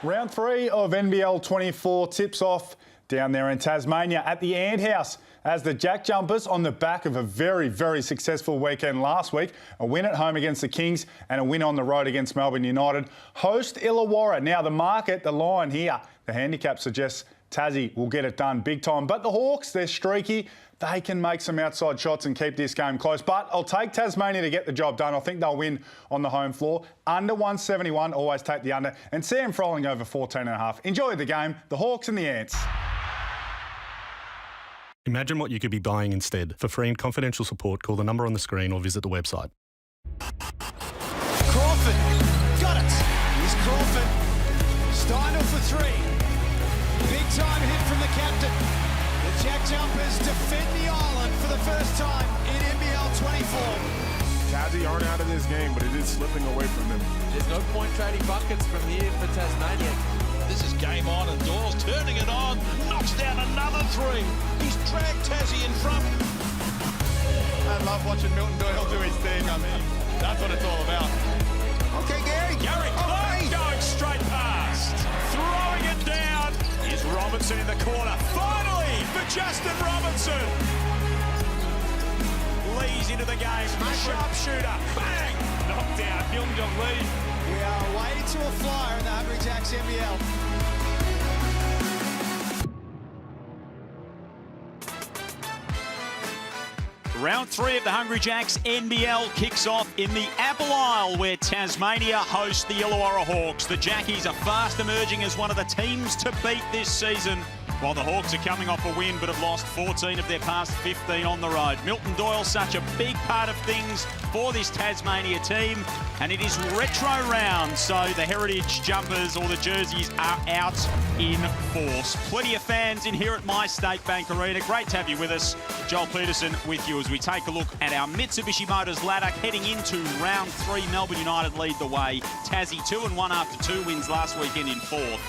Round 3 of NBL24 tips off down there in Tasmania at the Ant House as the JackJumpers, on the back of a very, very successful weekend last week, a win at home against the Kings and a win on the road against Melbourne United, host Illawarra. Now the market, the line here, the handicap suggests Tassie will get it done big time. But the Hawks, they're streaky. They can make some outside shots and keep this game close. But I'll take Tasmania to get the job done. I think they'll win on the home floor. Under 171, always take the under. And Sam Froling over 14.5. Enjoy the game. The Hawks and the Ants. Imagine what you could be buying instead. For free and confidential support, call the number on the screen or visit the website. Crawford, got it. Here's Crawford. Steindl for three. Big time hit from the captain. The JackJumpers defend the island for the first time in NBL24. Tassie aren't out of this game, but it is slipping away from them. There's no point trading buckets from here for Tasmania. This is game on, and Doyle's turning it on, knocks down another three. He's dragged Tassie in front. I love watching Milton Doyle do his thing. I mean, that's what it's all about. Okay, Gary. Going straight past. Throwing it down. Here's Robinson in the corner. Finally, for Justin Robinson. Lee's into the game. Sharpshooter. Bang. Knocked down. Milton got Lee. We are away to a flyer in the Hungry Jacks NBL. Round 3 of the Hungry Jacks NBL kicks off in the Apple Isle, where Tasmania hosts the Illawarra Hawks. The Jackies are fast emerging as one of the teams to beat this season, while the Hawks are coming off a win but have lost 14 of their past 15 on the road. Milton Doyle, such a big part of things for this Tasmania team, and it is retro round, so the heritage jumpers or the jerseys are out in force. Plenty of fans in here at My State Bank Arena. Great to have you with us. Joel Peterson with you as we take a look at our Mitsubishi Motors ladder heading into round 3. Melbourne United lead the way. Tassie 2-1 after 2 wins last weekend in 4th.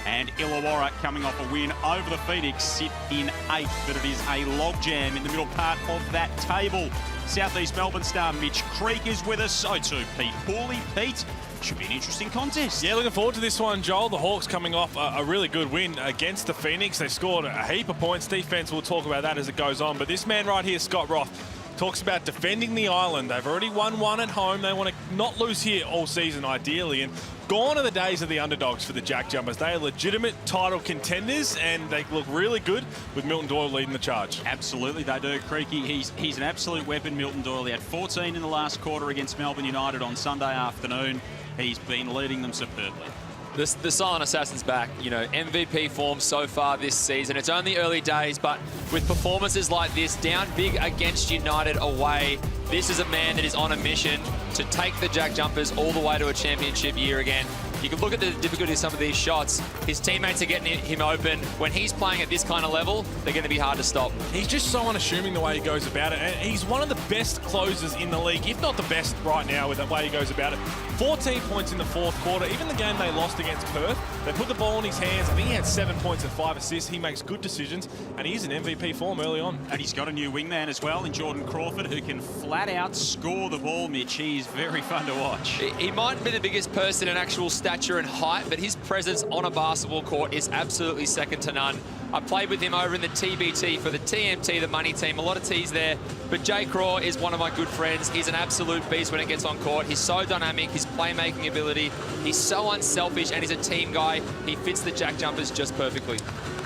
And Illawarra, coming off a win over the Phoenix, sit in 8th, but it is a logjam in the middle part of that table. Southeast Melbourne star Mitch Creek is with us, so too Pete Pooley. Pete, should be an interesting contest. Yeah, looking forward to this one, Joel. The Hawks coming off a really good win against the Phoenix. They scored a heap of points. Defense, we'll talk about that as it goes on. But this man right here, Scott Roth, talks about defending the island. They've already won one at home. They want to not lose here all season, ideally. And gone are the days of the underdogs for the JackJumpers. They are legitimate title contenders, and they look really good with Milton Doyle leading the charge. Absolutely, they do. Creaky, he's an absolute weapon, Milton Doyle. He had 14 in the last quarter against Melbourne United on Sunday afternoon. He's been leading them superbly. The silent assassin's back. You know, MVP form so far this season. It's only early days, but with performances like this, down big against United away, this is a man that is on a mission to take the JackJumpers all the way to a championship year again. You can look at the difficulty of some of these shots. His teammates are getting him open. When he's playing at this kind of level, they're going to be hard to stop. He's just so unassuming the way he goes about it. And he's one of the best closers in the league, if not the best right now with the way he goes about it. 14 points in the 4th quarter. Even the game they lost against Perth, they put the ball in his hands. I think he had 7 points and 5 assists. He makes good decisions, and he's in MVP form early on. And he's got a new wingman as well in Jordan Crawford, who can flat out score the ball, Mitch. He's very fun to watch. He mightn't be the biggest person in actual stature and height, but his presence on a basketball court is absolutely second to none. I played with him over in the TBT for the TMT, the money team. A lot of T's there. But Jay Craw is one of my good friends. He's an absolute beast when it gets on court. He's so dynamic, his playmaking ability. He's so unselfish, and he's a team guy. He fits the JackJumpers just perfectly.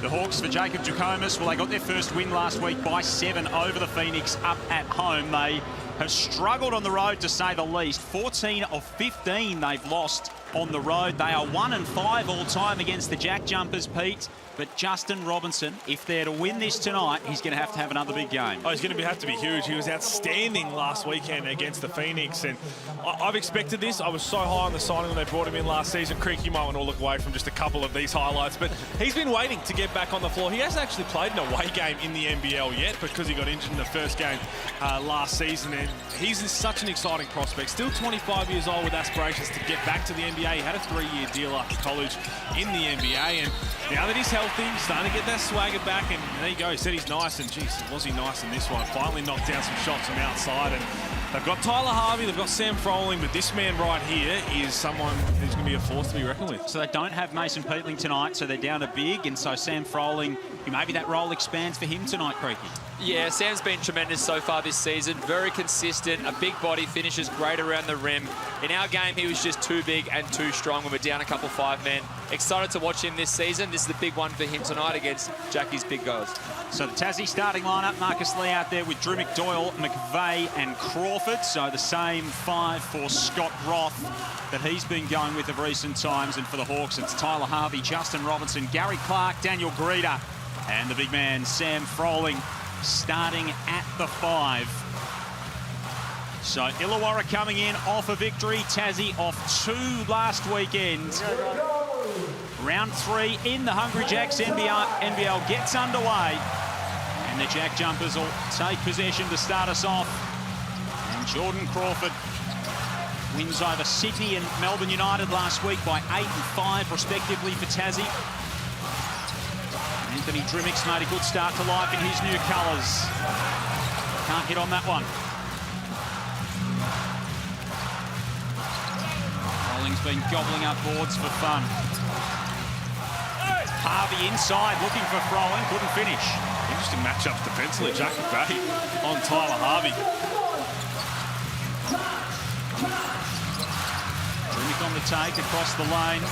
The Hawks for Jacob Jackomas, well, they got their first win last week by 7 over the Phoenix up at home. They have struggled on the road, to say the least. 14 of 15 they've lost on the road. They are 1-5 all time against the JackJumpers, Pete. But Justin Robinson, if they're to win this tonight, he's going to have another big game. Oh, he's going to have to be huge. He was outstanding last weekend against the Phoenix, and I've expected this. I was so high on the signing when they brought him in last season. Creek, you might want to look away from just a couple of these highlights, but he's been waiting to get back on the floor. He hasn't actually played an away game in the NBL yet because he got injured in the first game last season, and he's such an exciting prospect. Still 25 years old with aspirations to get back to the NBA. He had a 3-year deal after college in the NBA, and now that he's healthy, he's starting to get that swagger back, and there you go. He said he's nice, and geez, was he nice in this one? Finally knocked down some shots from outside, and They've got Tyler Harvey, they've got Sam Froling, but this man right here is someone who's going to be a force to be reckoned with. So they don't have Mason Peatling tonight, so they're down to big, and so Sam Froling, maybe that role expands for him tonight, Creaky. Yeah, Sam's been tremendous so far this season. Very consistent, a big body, finishes great around the rim. In our game, he was just too big and too strong when we're down a couple 5-men. Excited to watch him this season. This is the big one for him tonight against Jackie's big guys. So the Tassie starting lineup, Marcus Lee out there with Drimmick, Doyle, McVeigh and Crawford. So the same 5 for Scott Roth that he's been going with of recent times. And for the Hawks, it's Tyler Harvey, Justin Robinson, Gary Clark, Daniel Greeder, and the big man, Sam Froling, starting at the 5. So Illawarra coming in off a victory, Tassie off 2 last weekend. Round 3 in the Hungry Jacks NBL gets underway. And the JackJumpers will take possession to start us off. And Jordan Crawford wins over Sydney and Melbourne United last week by 8 and 5 respectively for Tassie. Anthony Drimmick's made a good start to life in his new colours. Can't hit on that one. Rolling's been gobbling up boards for fun. Harvey inside, looking for Froling, couldn't finish. Interesting matchups defensively. Jack McVeigh on Tyler Harvey. Drimmick on the take across the lane.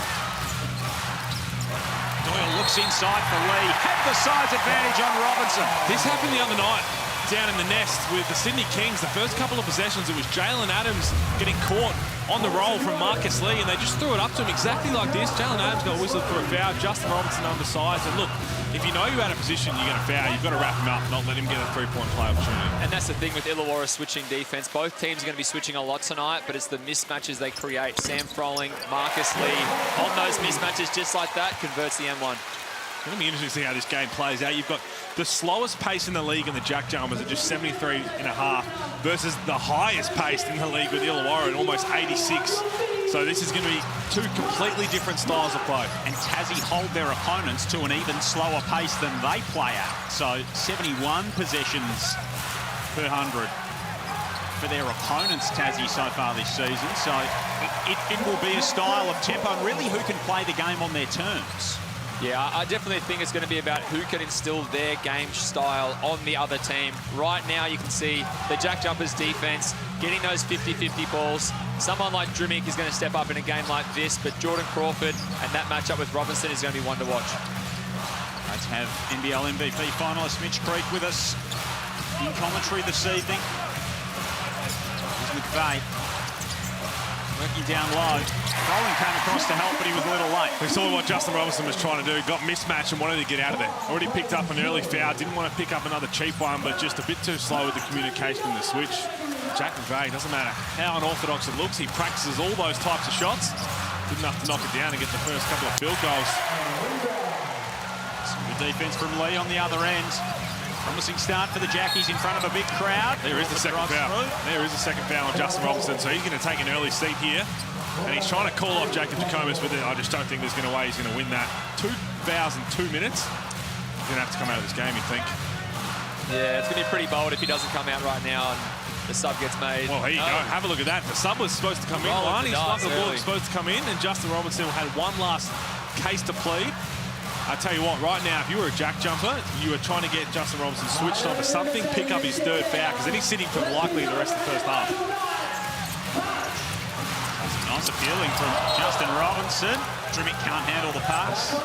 Doyle looks inside for Lee. Had the size advantage on Robinson. This happened the other night down in the nest with the Sydney Kings. The first couple of possessions, it was Jalen Adams getting caught on the roll from Marcus Lee, and they just threw it up to him exactly like this. Jalen Adams got whistled for a foul. Justin Robinson undersized. And look, if you know you're out of position, you're going to foul. You've got to wrap him up, not let him get a 3-point play opportunity. And that's the thing with Illawarra switching defense. Both teams are going to be switching a lot tonight, but it's the mismatches they create. Sam Froling, Marcus Lee, on those mismatches just like that, converts the M1. It's going to be interesting to see how this game plays out. You've got the slowest pace in the league in the JackJumpers at just 73.5 versus the highest pace in the league with Illawarra at almost 86. So this is going to be 2 completely different styles of play. And Tassie hold their opponents to an even slower pace than they play at. So 71 possessions per 100 for their opponents, Tassie, so far this season. So it will be a style of tempo and really who can play the game on their terms. Yeah, I definitely think it's going to be about who can instill their game style on the other team. Right now, you can see the JackJumpers defense getting those 50-50 balls. Someone like Drimmick is going to step up in a game like this, but Jordan Crawford and that matchup with Robinson is going to be one to watch. Let's have NBL MVP finalist Mitch Creek with us in commentary this evening. Here's McVeigh working down low. Froling came across to help, but he was a little late. We saw what Justin Robinson was trying to do. Got mismatched and wanted to get out of there. Already picked up an early foul. Didn't want to pick up another cheap one, but just a bit too slow with the communication in the switch. Jack McVeigh, doesn't matter how unorthodox it looks, he practices all those types of shots. Good enough to knock it down and get the first couple of field goals. Some good defense from Lee on the other end. Promising start for the Jackies in front of a big crowd. There is the second foul. There is the second foul on Justin Robinson, so he's going to take an early seat here. And he's trying to call off Jacob Jackomas, but I just don't think there's going to way he's going to win that. 2 fouls in 2 minutes. He's going to have to come out of this game, you think. Yeah, it's going to be pretty bold if he doesn't come out right now and the sub gets made. Well, here you go. Have a look at that. The sub was supposed to come in. Lonnie's the ball was supposed to come in, and Justin Robinson had one last case to plead. I tell you what, right now, if you were a JackJumper, you were trying to get Justin Robinson switched on to something, pick up his 3rd foul, because then he's sitting for likely the rest of the first half. Nice appealing from Justin Robinson. Drimmick can't handle the pass.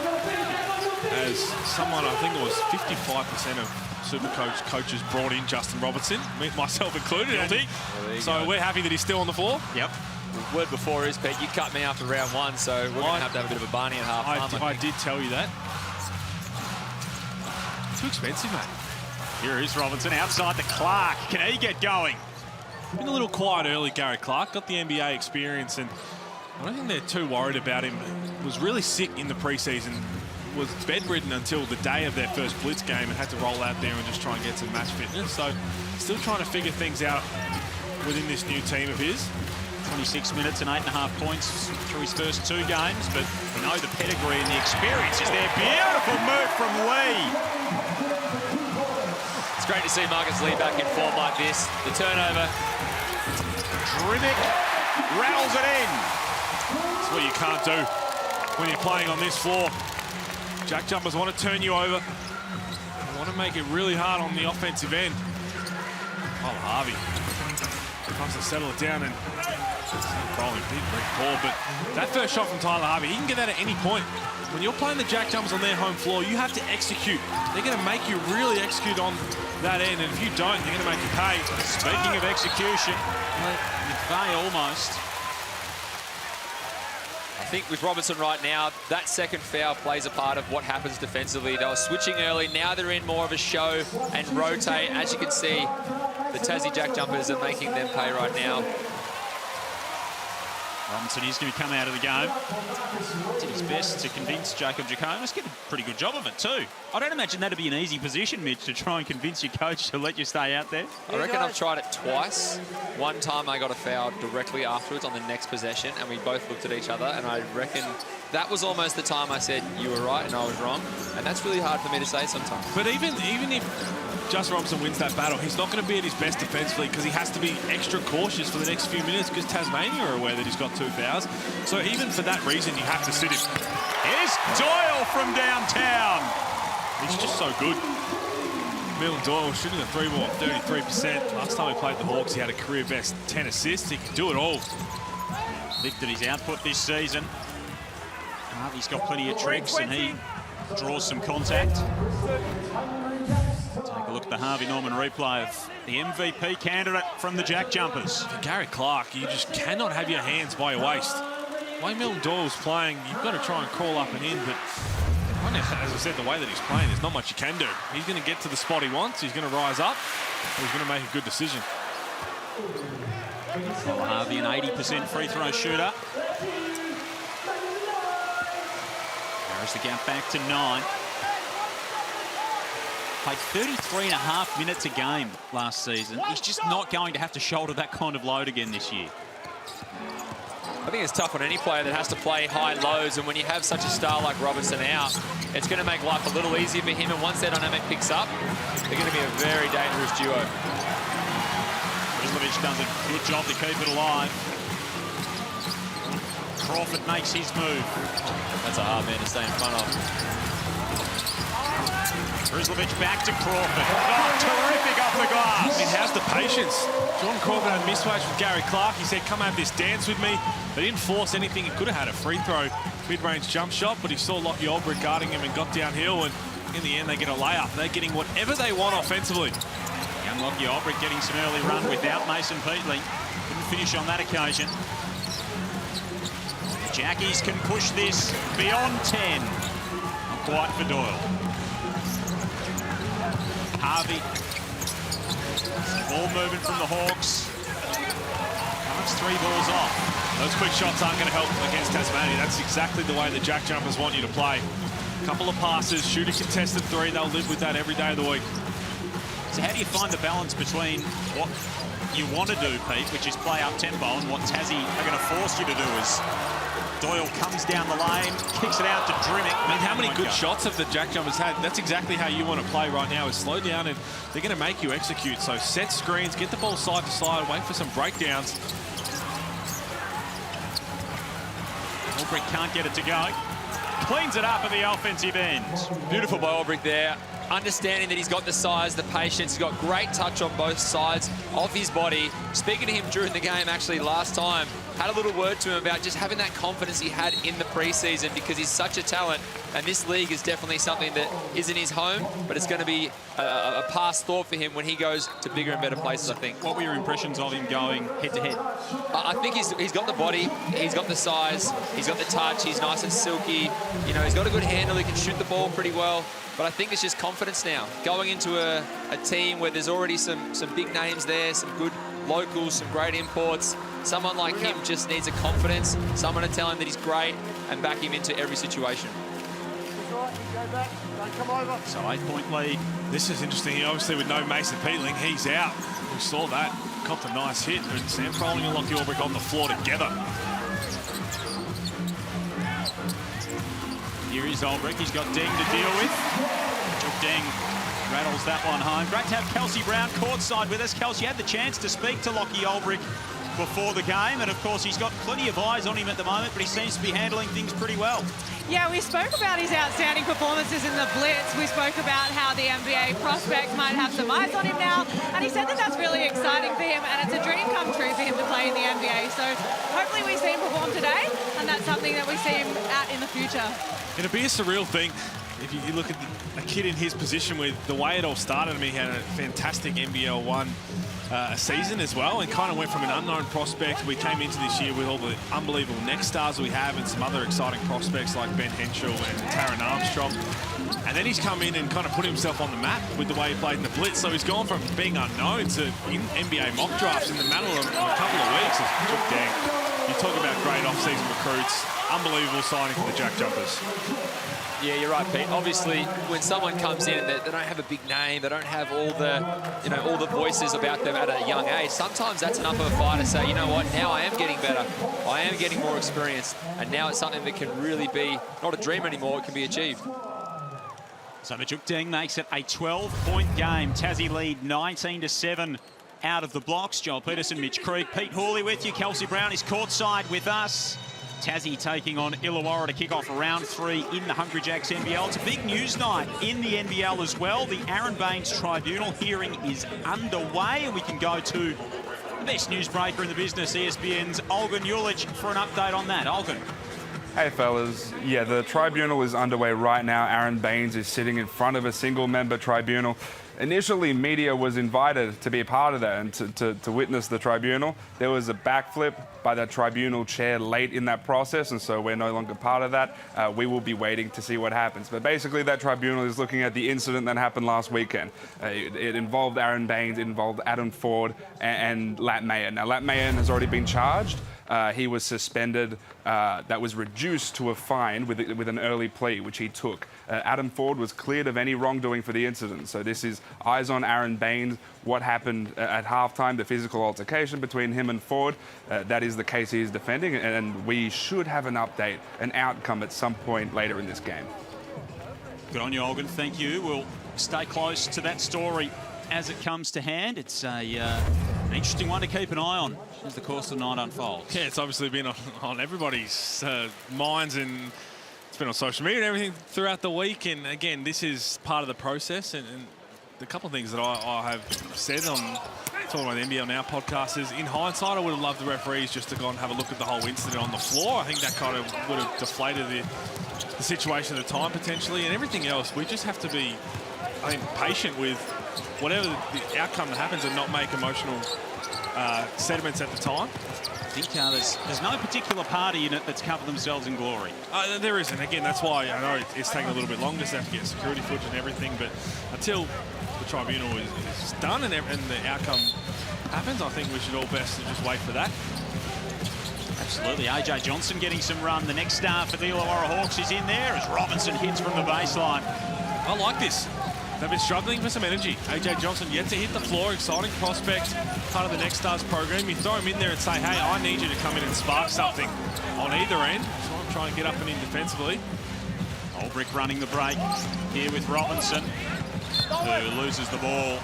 As someone, I think it was 55% of Supercoach coaches brought in Justin Robinson, myself included. So we're happy that he's still on the floor. Yep. The word before is, Pete, you cut me after round 1, so we're going to have a bit of a Barney at half-time. I did tell you that. Too expensive, mate. Here is Robinson outside the Clark. Can he get going? Been a little quiet early, Gary Clark. Got the NBA experience, and I don't think they're too worried about him. Was really sick in the preseason. Was bedridden until the day of their first Blitz game and had to roll out there and just try and get some match fitness. So still trying to figure things out within this new team of his. 26 minutes and 8.5 points through his first 2 games, but we know the pedigree and the experience is there. Beautiful move from Lee. It's great to see Marcus Lee back in form like this. The turnover Drimick rattles it in. That's what you can't do when you're playing on this floor. Jack Jumpers want to turn you over. They want to make it really hard on the offensive end. Oh, Harvey tries to settle it down and rolling big brick ball, but that first shot from Tyler Harvey, he can get that at any point. When you're playing the Jack Jumpers on their home floor, you have to execute. They're going to make you really execute on that end, and if you don't, they're going to make you pay. Speaking of execution, McVeigh almost. I think with Robertson right now, that second foul plays a part of what happens defensively. They were switching early, now they're in more of a show and rotate. As you can see, the Tassie Jack Jumpers are making them pay right now. Robinson is going to come out of the game. Did his best to convince Jacob Jackonis. Get a pretty good job of it too. I don't imagine that'd be an easy position, Mitch, to try and convince your coach to let you stay out there. I reckon I've tried it twice. One time I got a foul directly afterwards on the next possession, and we both looked at each other, and I reckon that was almost the time I said you were right and I was wrong, and that's really hard for me to say sometimes. But even if Justin Robinson wins that battle, he's not going to be at his best defensively because he has to be extra cautious for the next few minutes because Tasmania are aware that he's got 2 fouls. So even for that reason, you have to sit him. Here's Doyle from downtown. He's just so good. Milton Doyle shooting the 3-ball at 33%. Last time he played the Hawks, he had a career best 10 assists. He can do it all. Lifted his output this season. Harvey's got plenty of tricks and he draws some contact. Take a look at the Harvey Norman replay of the MVP candidate from the Jack Jumpers. For Gary Clark, you just cannot have your hands by your waist. The way Milton Doyle's playing, you've got to try and crawl up and in, but as I said, the way that he's playing, there's not much you can do. He's going to get to the spot he wants, he's going to rise up, he's going to make a good decision. Well, Harvey, an 80% free throw shooter. There's the gap back to 9. Played 33.5 minutes a game last season. He's just not going to have to shoulder that kind of load again this year. I think it's tough on any player that has to play high lows, and when you have such a star like Robinson out, it's going to make life a little easier for him, and once that dynamic picks up, they're going to be a very dangerous duo. Rizlovic does a good job to keep it alive. Crawford makes his move. That's a hard man to stay in front of. Rizlovic back to Crawford. Oh, terrific off the glass. I mean, how's the patience? John Crawford had a mismatch with Gary Clark. He said, come have this dance with me. They didn't force anything. He could have had a free throw, mid-range jump shot, but he saw Lockie Olbrich guarding him and got downhill, and in the end, they get a layup. They're getting whatever they want offensively. Young Lockie Olbrich getting some early run without Mason Peatling. Couldn't finish on that occasion. Jackies can push this beyond 10. Not quite for Doyle. Harvey. Ball moving from the Hawks. That's 3 balls off. Those quick shots aren't going to help against Tasmania. That's exactly the way the Jack Jumpers want you to play. A couple of passes, shoot a contested 3. They'll live with that every day of the week. So how do you find the balance between what you want to do, Pete, which is play up tempo, and what Tassie are going to force you to do is Doyle comes down the lane, kicks it out to Drimick. I mean, how many good shots have the Jack Jumpers had? That's exactly how you want to play right now, is slow down, and they're going to make you execute. So set screens, get the ball side to side, wait for some breakdowns. Olbrich can't get it to go. Cleans it up at the offensive end. Beautiful by Olbrich there. Understanding that he's got the size, the patience, he's got great touch on both sides of his body. Speaking to him during the game, actually, last time, had a little word to him about just having that confidence he had in the preseason because he's such a talent, and this league is definitely something that isn't his home, but it's going to be a past thought for him when he goes to bigger and better places, I think. What were your impressions of him going head-to-head? I think he's got the body, he's got the size, he's got the touch, he's nice and silky. You know, he's got a good handle, he can shoot the ball pretty well. But I think it's just confidence now. Going into a team where there's already some big names there, some good locals, some great imports. Someone like him just needs a confidence, someone to tell him that he's great and back him into every situation. So 8-point lead. This is interesting. Obviously, with no Mason Peatling, he's out. We saw that. Got the nice hit, but Sam Froling and Lockie Olbrich on the floor together. Here is Olbrich. He's got Deng to deal with. Took Deng Rattles that one home. Great to have Kelsey Brown courtside with us. Kelsey had the chance to speak to Lockie Olbrich before the game, and of course he's got plenty of eyes on him at the moment, but he seems to be handling things pretty well. Yeah, we spoke about his outstanding performances in the Blitz. We spoke about how the NBA prospects might have some eyes on him now, and he said that that's really exciting for him, and it's a dream come true for him to play in the NBA. So hopefully we see him perform today, and that's something that we see him at in the future. It'll be a surreal thing if you look at a kid in his position with the way it all started. I mean, he had a fantastic NBL 1 season as well, and kind of went from an unknown prospect. We came into this year with all the unbelievable next stars we have and some other exciting prospects like Ben Henschel and Taron Armstrong. And then he's come in and kind of put himself on the map with the way he played in the Blitz. So he's gone from being unknown to in NBA mock drafts in the matter of a couple of weeks. You talk about great off-season recruits. Unbelievable signing for the JackJumpers. Yeah, you're right, Pete. Obviously, when someone comes in and they don't have a big name, they don't have all the voices about them at a young age, sometimes that's enough of a fire to say, you know what, now I am getting better. I am getting more experience, and now it's something that can really be not a dream anymore, it can be achieved. So Majok Deng makes it a 12-point game. Tassie lead 19-7 out of the blocks. Joel Peterson, Mitch Creek, Pete Hawley with you. Kelsey Brown is courtside with us. Tassie taking on Illawarra to kick off round 3 in the Hungry Jacks NBL. It's a big news night in the NBL as well. The Aaron Baines tribunal hearing is underway, and we can go to the best newsbreaker in the business, ESPN's Olgun Julic, for an update on that. Olgun. Hey fellas, yeah, the tribunal is underway right now. Aaron Baines is sitting in front of a single-member tribunal. Initially, media was invited to be a part of that and to witness the tribunal. There was a backflip by the tribunal chair late in that process, and so we're no longer part of that. We will be waiting to see what happens. But basically, that tribunal is looking at the incident that happened last weekend. It involved Aaron Baines, it involved Adam Ford, and Lat Mayen. Now, Lat Mayen has already been charged. He was suspended. That was reduced to a fine with an early plea, which he took. Adam Ford was cleared of any wrongdoing for the incident. So this is eyes on Aaron Baines, what happened at halftime, the physical altercation between him and Ford. That is the case he is defending, and we should have an update, an outcome at some point later in this game. Good on you, Olgun. Thank you. We'll stay close to that story as it comes to hand. It's an interesting one to keep an eye on as the course of the night unfolds. Yeah, it's obviously been on everybody's minds, and it's been on social media and everything throughout the week. And again, this is part of the process. And the couple of things that I have said on talking about the NBL Now podcast is, in hindsight, I would have loved the referees just to go and have a look at the whole incident on the floor. I think that kind of would have deflated the situation at the time potentially, and everything else. We just have to be, I think, patient with whatever the outcome that happens and not make emotional sentiments at the time. I think there's no particular party in it that's covered themselves in glory. There isn't. Again, that's why I know it's taking a little bit longer to have to get security footage and everything, but until the tribunal is done and the outcome happens, I think we should all best just wait for that. Absolutely. AJ Johnson getting some run. The next star for the Illawarra Hawks is in there as Robinson hits from the baseline. I like this. They've been struggling for some energy. AJ Johnson yet to hit the floor, exciting prospect, part of the Next Stars program. You throw him in there and say, hey, I need you to come in and spark something on either end. So I'm trying to get up and in defensively. Olbrich running the break here with Robinson, who loses the ball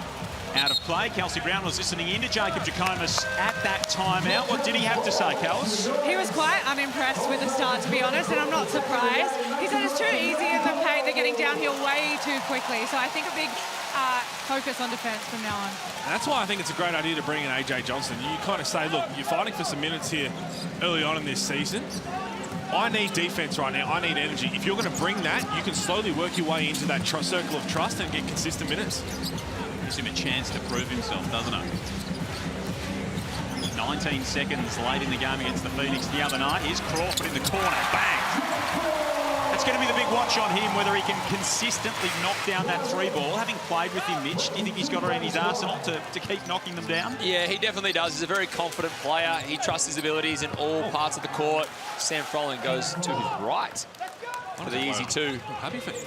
out of play. Kelsey Brown was listening in to Jacob Jackomas at that timeout. What did he have to say, Kels? He was quite unimpressed with the start, to be honest, and I'm not surprised. He said it's too easy in the paint. They're getting downhill way too quickly. So I think a big focus on defence from now on. And that's why I think it's a great idea to bring in AJ Johnson. You kind of say, look, you're fighting for some minutes here early on in this season. I need defense right now. I need energy. If you're going to bring that, you can slowly work your way into that circle of trust and get consistent minutes. Gives him a chance to prove himself, doesn't it? 19 seconds late in the game against the Phoenix the other night. Here's Crawford in the corner. Bang! That's going to be the big watch on him, whether he can consistently knock down that three ball. Having played with him, Mitch, do you think he's got it in his arsenal to keep knocking them down? Yeah, he definitely does. He's a very confident player. He trusts his abilities in all parts of the court. Sam Froling goes to his right for the easy two. Happy for him.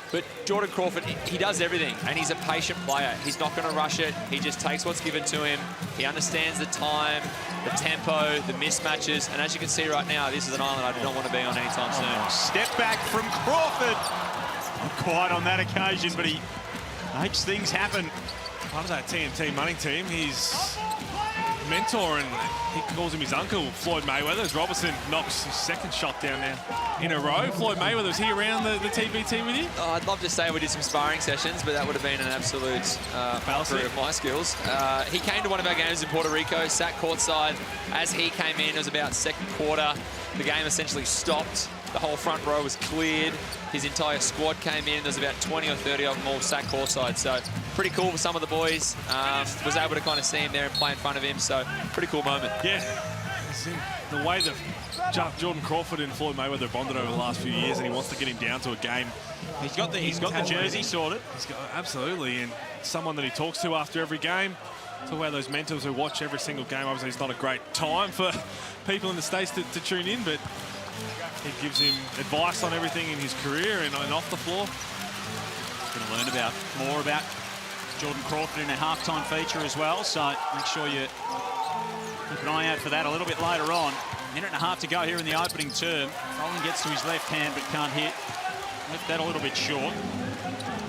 But Jordan Crawford, he does everything, and he's a patient player. He's not going to rush it. He just takes what's given to him. He understands the time, the tempo, the mismatches, and as you can see right now, this is an island I do not want to be on anytime soon. Step back from Crawford. Not quite on that occasion, but he Makes things happen. Part of that TNT money team, his mentor, and he calls him his uncle, Floyd Mayweather, as Robertson knocks his second shot down there in a row. Floyd Mayweather, was he around the TBT with you? Oh, I'd love to say we did some sparring sessions, but that would have been an absolute fallacy of my skills. He came to one of our games in Puerto Rico, sat courtside. As he came in, it was about second quarter. The game essentially stopped. The whole front row was cleared. His entire squad came in. There's about 20 or 30 of them all sat courtside. So pretty cool for some of the boys. Was able to kind of see him there and play in front of him. So pretty cool moment. Yeah. The way that Jordan Crawford and Floyd Mayweather bonded over the last few years, and he wants to get him down to a game. He's got the jersey sorted. Absolutely, and someone that he talks to after every game. Talk about those mentors who watch every single game. Obviously, it's not a great time for people in the States to tune in, but he gives him advice on everything in his career and off the floor. Going to learn more about Jordan Crawford in a halftime feature as well, so make sure you keep an eye out for that a little bit later on. A minute and a half to go here in the opening term. Froling gets to his left hand but can't hit. Left that a little bit short.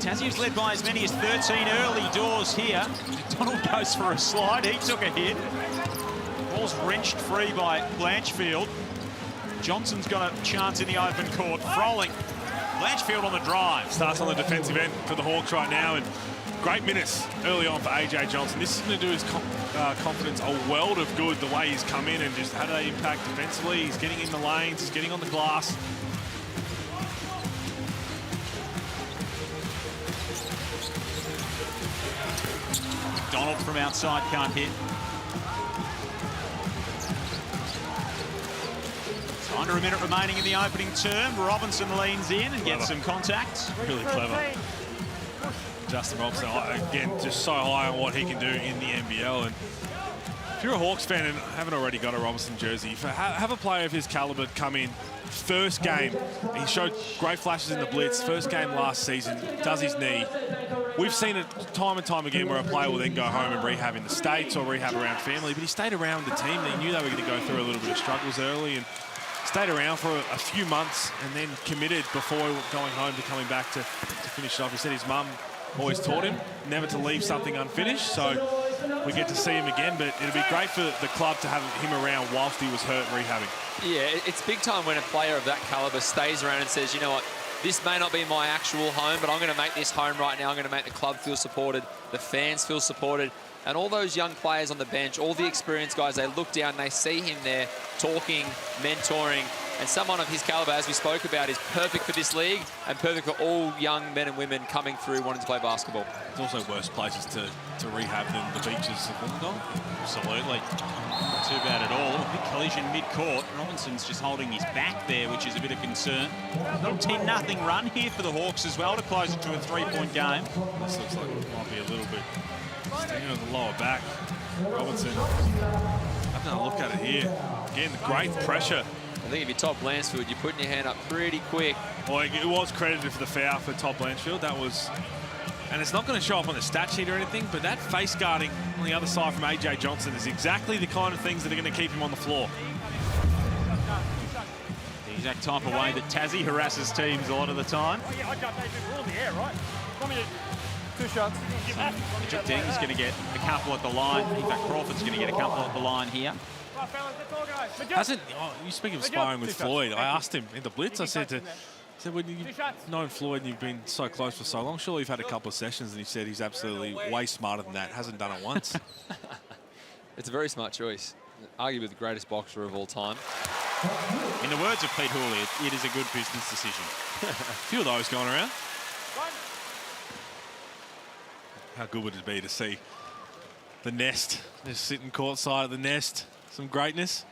Tassie's led by as many as 13 early doors here. McDonald goes for a slide. He took a hit. Ball's wrenched free by Blanchfield. Johnson's got a chance in the open court. Froling. Blanchfield on the drive. Starts on the defensive end for the Hawks right now, and great minutes early on for AJ Johnson. This is going to do his confidence a world of good, the way he's come in and just how do they impact defensively. He's getting in the lanes, he's getting on the glass. McDonald from outside can't hit. So under a minute remaining in the opening term. Robinson leans in and gets some contact. Really clever. Justin Robinson, again, just so high on what he can do in the NBL. And if you're a Hawks fan and haven't already got a Robinson jersey, have a player of his caliber come in. First game, he showed great flashes in the blitz. First game last season, does his knee. We've seen it time and time again where a player will then go home and rehab in the States or rehab around family, but he stayed around the team. He knew they were going to go through a little bit of struggles early and stayed around for a few months and then committed before going home to coming back to finish it off. He said his mum always taught him never to leave something unfinished, so we get to see him again, but it'll be great for the club to have him around whilst he was hurt rehabbing. Yeah, it's big time when a player of that caliber stays around and says, you know what, this may not be my actual home, but I'm going to make this home right now. I'm going to make the club feel supported, the fans feel supported, and all those young players on the bench, all the experienced guys, they look down, they see him there talking, mentoring, and someone of his caliber, as we spoke about, is perfect for this league and perfect for all young men and women coming through wanting to play basketball. There's also worse places to rehab than the beaches of Wollongong. Absolutely. Not too bad at all. A big collision mid-court. Robinson's just holding his back there, which is a bit of concern. Little 10-0 run here for the Hawks as well to close it to a 3-point game. This looks like it might be a little bit stinging on the lower back. Robinson, having a look at it here. Again, great pressure. I think if you're Todd Blanchfield, you're putting your hand up pretty quick. Well, it was credited for the foul for Todd Blanchfield. That was, and it's not going to show up on the stat sheet or anything, but that face guarding on the other side from AJ Johnson is exactly the kind of things that are going to keep him on the floor. The exact type of way that Tassie harasses teams a lot of the time. Oh, yeah, I jumped over in the air, right? Want me to 2 shots? Mitchell Ding's going to get a couple at the line. In fact, Crawford's going to get a couple at the line here. You speak of sparring with Floyd. I asked him in the blitz. I said, when you've known Floyd and you've been so close for so long, surely you've had a couple of sessions, and he said he's absolutely way smarter than that. Hasn't done it once. It's a very smart choice. Arguably the greatest boxer of all time. In the words of Pete Hooley, it is a good business decision. A few of those going around. How good would it be to see the Nest just sitting courtside at the Nest? Some greatness.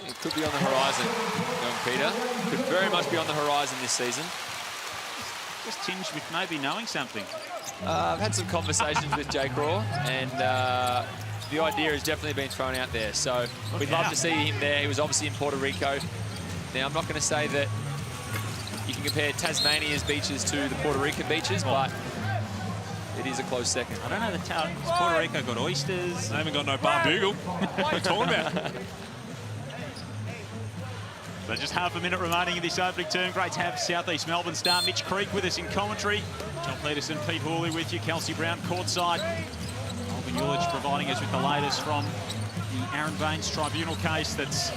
It could be on the horizon, young Peter. Could very much be on the horizon this season. Just tinged with maybe knowing something. I've had some conversations with Jake Raw, and the idea has definitely been thrown out there. So we'd love to see him there. He was obviously in Puerto Rico. Now, I'm not going to say that you can compare Tasmania's beaches to the Puerto Rican beaches, but it is a close second. I don't know the town. Puerto Rico got oysters. They haven't got no barboogle. What are you talking about? So just half a minute remaining in this opening term. Great to have South East Melbourne star Mitch Creek with us in commentary. John Peterson, Pete Hawley with you. Kelsey Brown courtside. Alvin Ulich providing us with the latest from the Aaron Baines tribunal case that's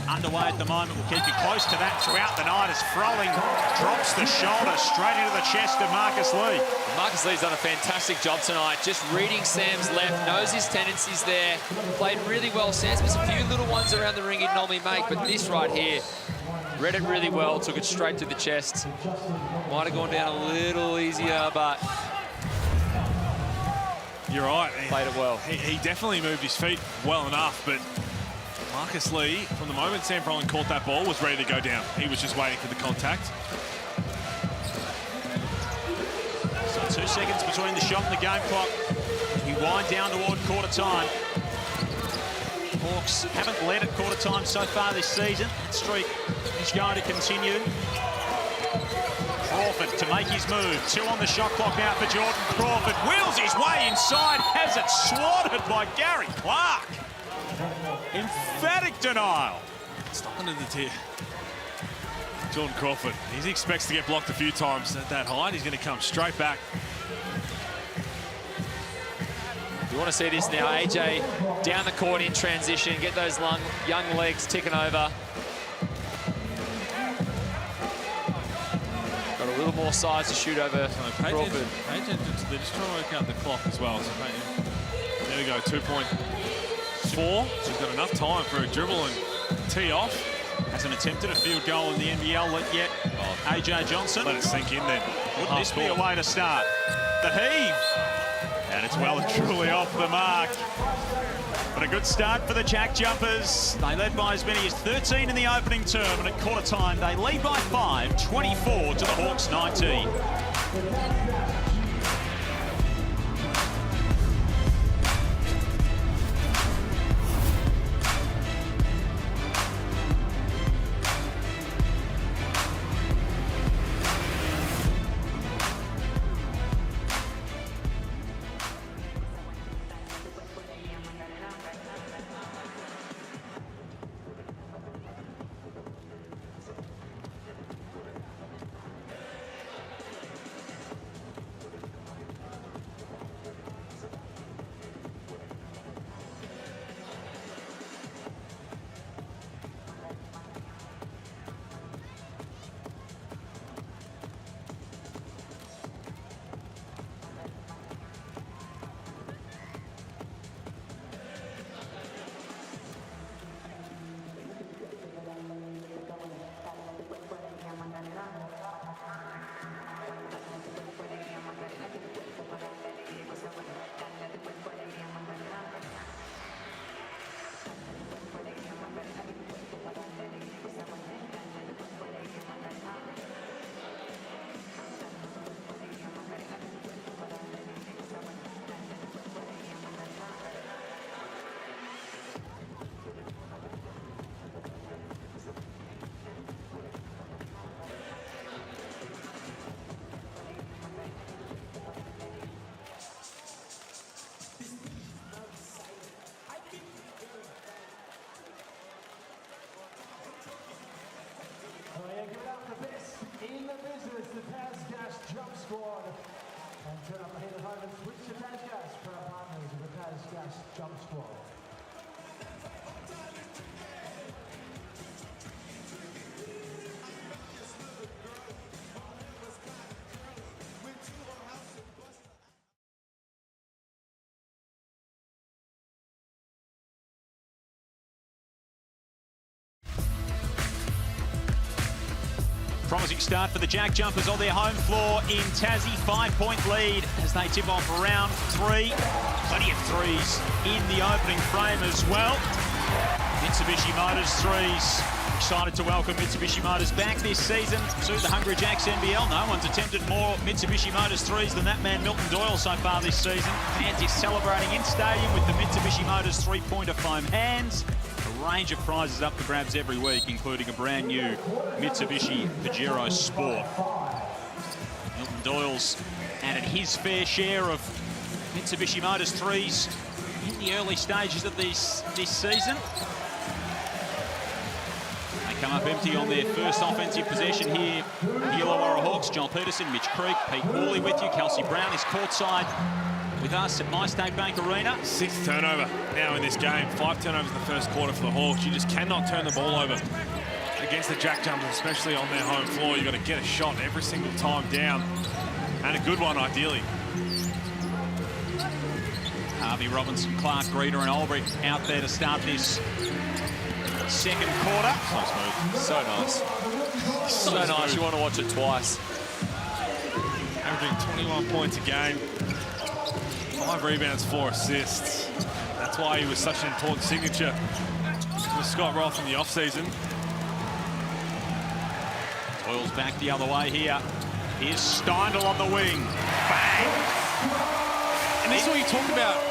underway at the moment. We'll keep you close to that throughout the night as Froling drops the shoulder straight into the chest of Marcus Lee. Marcus Lee's done a fantastic job tonight, just reading Sam's left, knows his tendencies there, played really well. Sam's missed a few little ones around the ring he'd normally make, but this right here, read it really well, took it straight to the chest. Might have gone down a little easier, but you're right. Played it well. He definitely moved his feet well enough, but Marcus Lee, from the moment Sam Froling caught that ball, was ready to go down. He was just waiting for the contact. So 2 seconds between the shot and the game clock. We wind down toward quarter time. Hawks haven't led at quarter time so far this season. That streak is going to continue. Crawford to make his move. 2 on the shot clock now for Jordan Crawford. Wheels his way inside, has it swatted by Gary Clark. Emphatic denial. Stuck under the tier. Jordan Crawford, he expects to get blocked a few times at that height. He's going to come straight back. You want to see this now, AJ down the court in transition, get those young legs ticking over. Got a little more size to shoot over Crawford. AJ, they're just trying to work out the clock as well. So there we go, 2.4. So he's got enough time for a dribble and tee off. Hasn't attempted a field goal in the NBL yet. AJ Johnson. Let it sink in then. Wouldn't this be a way to start? The heave. And it's well and truly off the mark. But a good start for the JackJumpers. They led by as many as 13 in the opening term, and at quarter time they lead by 5, 24 to the Hawks 19. Give it up the best in the business, the Tasgas Jump Squad. And turn up the head at home and switch to Tasgas for our partners of the Tasgas Jump Squad. Promising start for the JackJumpers on their home floor in Tassie. 5-point lead as they tip off round 3. Plenty of threes in the opening frame as well. Mitsubishi Motors threes. Excited to welcome Mitsubishi Motors back this season to the Hungry Jacks NBL. No one's attempted more Mitsubishi Motors threes than that man Milton Doyle so far this season. Fans is celebrating in stadium with the Mitsubishi Motors three-pointer foam hands. A range of prizes up for grabs every week, including a brand new Mitsubishi Pajero Sport. Milton Doyle's added his fair share of Mitsubishi Motors threes in the early stages of this season. They come up empty on their first offensive possession here. The Illawarra Hawks, Joel Peterson, Mitch Creek, Pete Hawley with you. Kelsey Brown is courtside with us at My State Bank Arena. 6th turnover now in this game. 5 turnovers in the first quarter for the Hawks. You just cannot turn the ball over against the JackJumpers, especially on their home floor. You've got to get a shot every single time down, and a good one ideally. Harvey Robinson, Clark Greeter and Albrecht out there to start this second quarter. So smooth. So nice. So nice. You want to watch it twice. Averaging 21 points a game. 5 rebounds, 4 assists. That's why he was such an important signature with Scott Roth in the off-season. Doyle's back the other way here. Here's Steindl on the wing. Bang! And this is what you talk about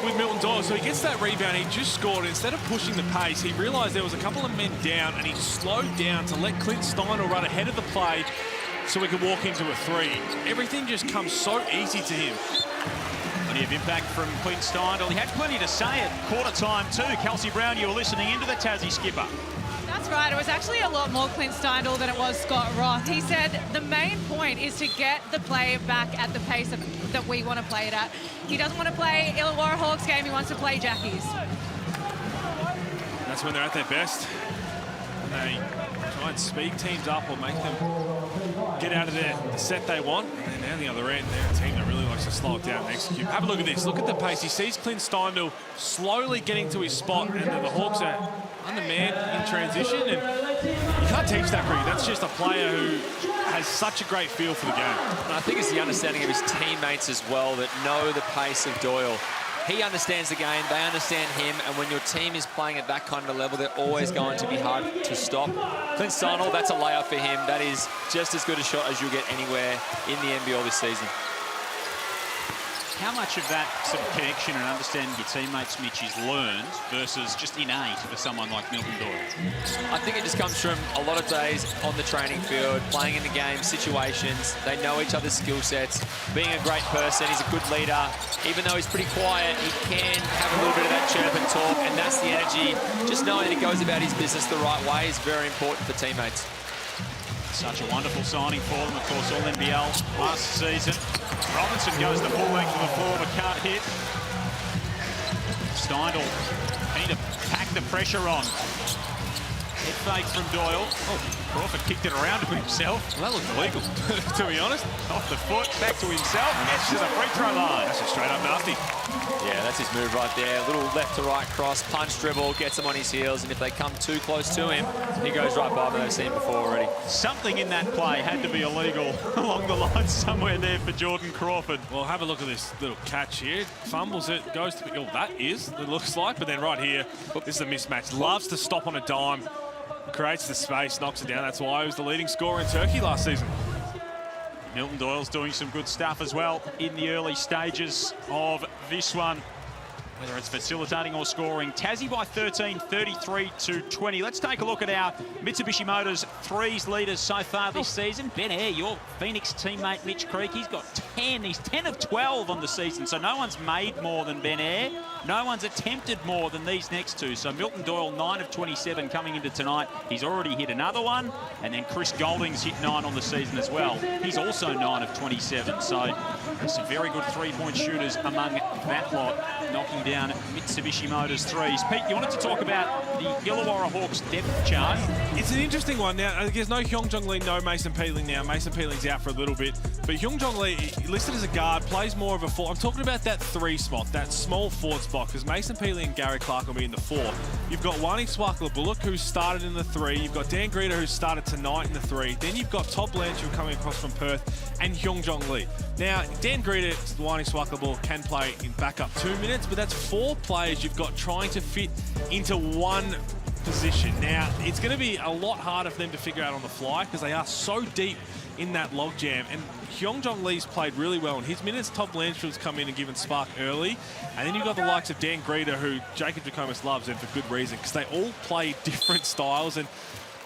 with Milton Doyle. So he gets that rebound, he just scored. Instead of pushing the pace, he realised there was a couple of men down, and he slowed down to let Clint Steindl run ahead of the play so he could walk into a 3. Everything just comes so easy to him. Plenty of impact from Clint Steindl. He had plenty to say at quarter time too. Kelsey Brown, you were listening into the Tassie skipper. That's right. It was actually a lot more Clint Steindl than it was Scott Roth. He said the main point is to get the play back at the pace that we want to play it at. He doesn't want to play Illawarra Hawks game. He wants to play Jackies. That's when they're at their best. And they try and speed teams up or make them get out of the set they want. And then down the other end, they're a team that really likes to slow it down and execute. Have a look at this. Look at the pace. He sees Clint Steindl slowly getting to his spot, and then the Hawks are undermanned in transition. And you can't teach that, Greg. That's just a player who has such a great feel for the game. And I think it's the understanding of his teammates as well that know the pace of Doyle. He understands the game, they understand him, and when your team is playing at that kind of level, they're always going to be hard to stop. Clint Steindl, that's a layup for him. That is just as good a shot as you'll get anywhere in the NBL this season. How much of that sort of connection and understanding your teammates, Mitch, is learned versus just innate for someone like Milton Doyle? I think it just comes from a lot of days on the training field, playing in the game, situations. They know each other's skill sets. Being a great person, he's a good leader. Even though he's pretty quiet, he can have a little bit of that chirp and talk, and that's the energy. Just knowing that he goes about his business the right way is very important for teammates. Such a wonderful signing for them, of course, all NBL last season. Robinson goes the full length of the floor but can't hit. Steindl keen to pack the pressure on. Head fake from Doyle. Oh, Crawford kicked it around to himself. Well, that looked illegal, to be honest. Off the foot, back to himself, gets to the free throw line. That's just straight up nasty. Yeah, that's his move right there. A little left to right cross, punch dribble, gets him on his heels, and if they come too close to him, he goes right by them. They've seen before already. Something in that play had to be illegal along the line somewhere there for Jordan Crawford. Well, have a look at this little catch here. Fumbles it, goes to... Oh, that is, it looks like. But then right here, this is a mismatch. Loves to stop on a dime. Creates the space, knocks it down. That's why he was the leading scorer in Turkey last season. Milton Doyle's doing some good stuff as well in the early stages of this one, whether it's facilitating or scoring. Tassie by 13, 33-20. Let's take a look at our Mitsubishi Motors threes leaders so far this season. Ben Air, your Phoenix teammate Mitch Creek, he's got 10. He's 10 of 12 on the season, so no one's made more than Ben Air. No one's attempted more than these next two. So Milton Doyle, 9 of 27 coming into tonight. He's already hit another one. And then Chris Golding's hit 9 on the season as well. He's also 9 of 27. So some very good three-point shooters among that lot, knocking down Mitsubishi Motors threes. Pete, you wanted to talk about the Illawarra Hawks depth chart. It's an interesting one. Now, there's no Hyung Jong Lee, no Mason Peeling now. Mason Peeling's out for a little bit. But Hyung Jong Lee, listed as a guard, plays more of a 4. I'm talking about that 3 spot, that small forward spot, because Mason Peeling and Gary Clark will be in the 4. You've got Wani Swakala-Bullock, who started in the 3. You've got Dan Greeter, who started tonight in the 3. Then you've got Todd Blanchard coming across from Perth, and Hyung Jong Lee. Now, Dan Greeter, Wani Swakala-Bullock can play in backup 2 minutes, but that's 4 players you've got trying to fit into one position. Now, it's going to be a lot harder for them to figure out on the fly because they are so deep in that logjam. And Hyung Jong Lee's played really well in his minutes. Todd Blanchard's come in and given spark early. And then you've got the likes of Dan Greeter, who Jacob Jackomas loves, and for good reason, because they all play different styles. And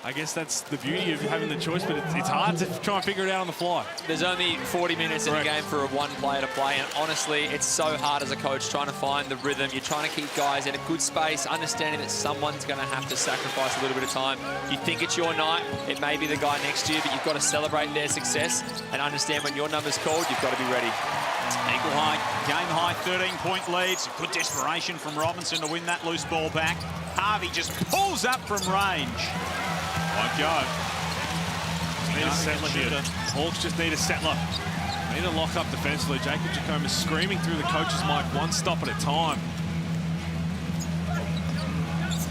I guess that's the beauty of having the choice, but it's hard to try and figure it out on the fly. There's only 40 minutes in a game for one player to play, and honestly, it's so hard as a coach trying to find the rhythm. You're trying to keep guys in a good space, understanding that someone's going to have to sacrifice a little bit of time. You think it's your night, it may be the guy next to you, but you've got to celebrate their success and understand when your number's called, you've got to be ready. Equal high, game high 13-point leads. Good desperation from Robinson to win that loose ball back. Harvey just pulls up from range. Won't go. Need a settler here. Hawks just need a settler. They need to lock up defensively. Jacob JackJumpers screaming through the coach's mic, one stop at a time.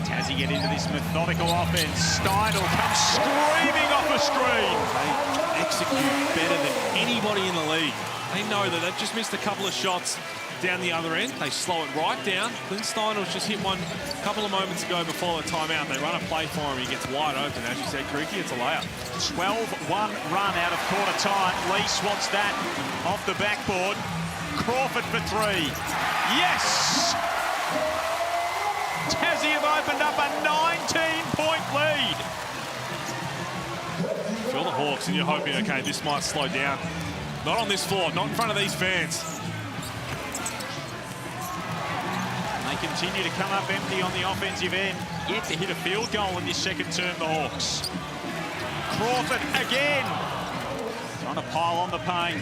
Tassie get into this methodical offense. Steindl comes screaming off a screen. They execute better than anybody in the league. They know that they've just missed a couple of shots down the other end. They slow it right down. Clint Steindl's just hit one a couple of moments ago before the timeout. They run a play for him. He gets wide open. As you said, Creaky, it's a layup. 12-1 run out of quarter time. Lee swats that off the backboard. Crawford for three. Yes! Tassie have opened up a 19-point lead. Feel the Hawks and you're hoping, okay, this might slow down. Not on this floor, not in front of these fans. They continue to come up empty on the offensive end. Yet to hit a field goal in this second term, the Hawks. Crawford again. Trying to pile on the pain.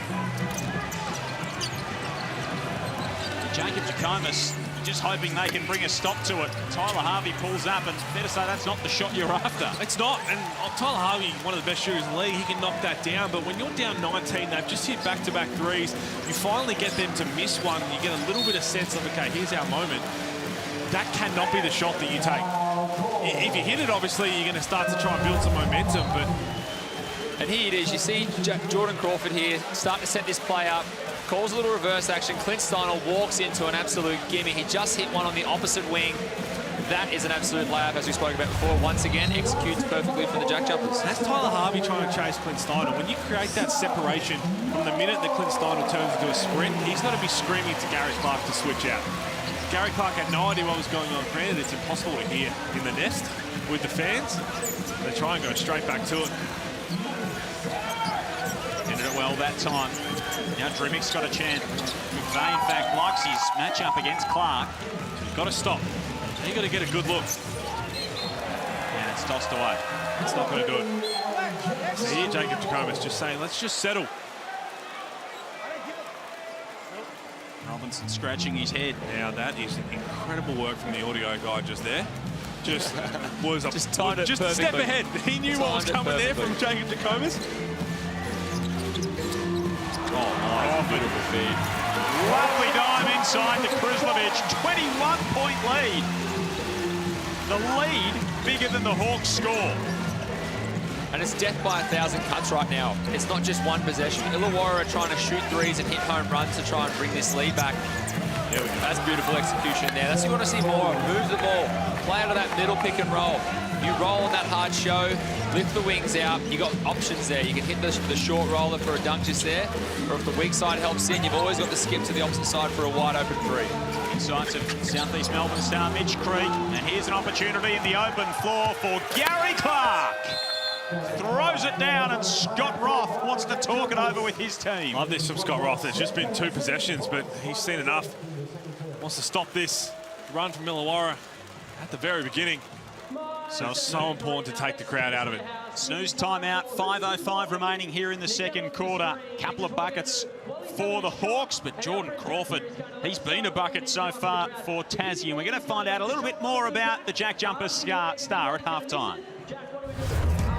Jacob JackJumpers just hoping they can bring a stop to it. Tyler Harvey pulls up, and fair to say that's not the shot you're after. It's not, and Tyler Harvey, one of the best shooters in the league, he can knock that down, but when you're down 19, they've just hit back-to-back threes, you finally get them to miss one, you get a little bit of sense of, okay, here's our moment. That cannot be the shot that you take. If you hit it, obviously, you're going to start to try and build some momentum, but... And here it is, you see Jordan Crawford here, starting to set this play up, calls a little reverse action. Clint Steindl walks into an absolute gimme. He just hit one on the opposite wing. That is an absolute layup, as we spoke about before. Once again, executes perfectly for the JackJumpers. That's Tyler Harvey trying to chase Clint Steindl. When you create that separation from the minute that Clint Steindl turns into a sprint, he's got to be screaming to Gary Clark to switch out. Gary Clark had no idea what was going on. Granted, it's impossible to hear in the nest with the fans. They try and go straight back to it. Ended it well that time. Now Drimmick's got a chance. McVeigh, in fact, likes his matchup against Clark. You've got to stop. You've got to get a good look. And it's tossed away. It's not going to do it. So here, Jacob JackJumpers just saying, let's just settle. Robinson scratching his head. Now that is incredible work from the audio guy just there. Just was a, just timed it just a step ahead. He knew what was coming there from Jacob JackJumpers. Oh, beautiful feed. Lovely dive inside to Krislovic. 21-point lead. The lead bigger than the Hawks score. And it's death by 1,000 cuts right now. It's not just one possession. Illawarra are trying to shoot threes and hit home runs to try and bring this lead back. There we go. That's beautiful execution there. That's what you want to see more of. Move the ball. Play out of that middle pick and roll. You roll on that hard show, lift the wings out. You got options there. You can hit the short roller for a dunk just there, or if the weak side helps in, you've always got the skip to the opposite side for a wide open three. Inside to Southeast Melbourne star Mitch Creek, and here's an opportunity in the open floor for Gary Clark. Throws it down, and Scott Roth wants to talk it over with his team. Love this from Scott Roth. There's just been 2 possessions, but he's seen enough. Wants to stop this run from Illawarra at the very beginning. So important to take the crowd out of it. Snooze timeout, 5:05 remaining here in the second quarter. Couple of buckets for the Hawks, but Jordan Crawford, he's been a bucket so far for Tassie, and we're going to find out a little bit more about the JackJumpers star at halftime.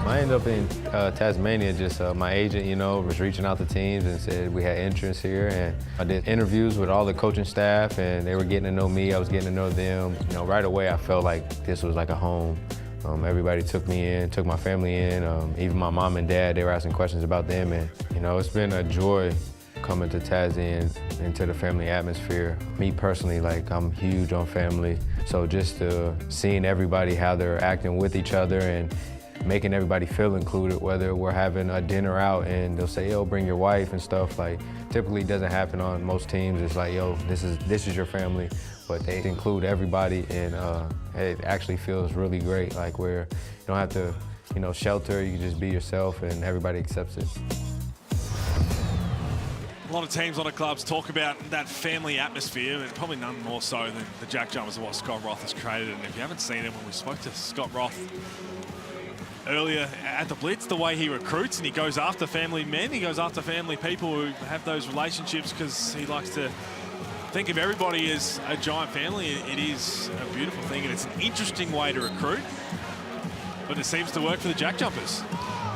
I ended up in Tasmania, just my agent, was reaching out to teams and said we had entrance here, and I did interviews with all the coaching staff, and they were getting to know me, I was getting to know them. Right away I felt like this was like a home. Everybody took me in, took my family in, even my mom and dad, they were asking questions about them, and it's been a joy coming to Tassie and into the family atmosphere. Me personally, I'm huge on family, so just seeing everybody, how they're acting with each other and making everybody feel included, whether we're having a dinner out and they'll say, yo, bring your wife and stuff, typically doesn't happen on most teams. It's like, yo, this is your family, but they include everybody, and it actually feels really great. Where you don't have to you know, shelter. You can just be yourself, and everybody accepts it. A lot of teams, a lot of clubs talk about that family atmosphere, but probably none more so than the JackJumpers and what Scott Roth has created. And if you haven't seen it, when we spoke to Scott Roth earlier at the Blitz, the way he recruits and he goes after family men, he goes after family people who have those relationships, because he likes to think of everybody as a giant family. It is a beautiful thing, and it's an interesting way to recruit, but it seems to work for the JackJumpers.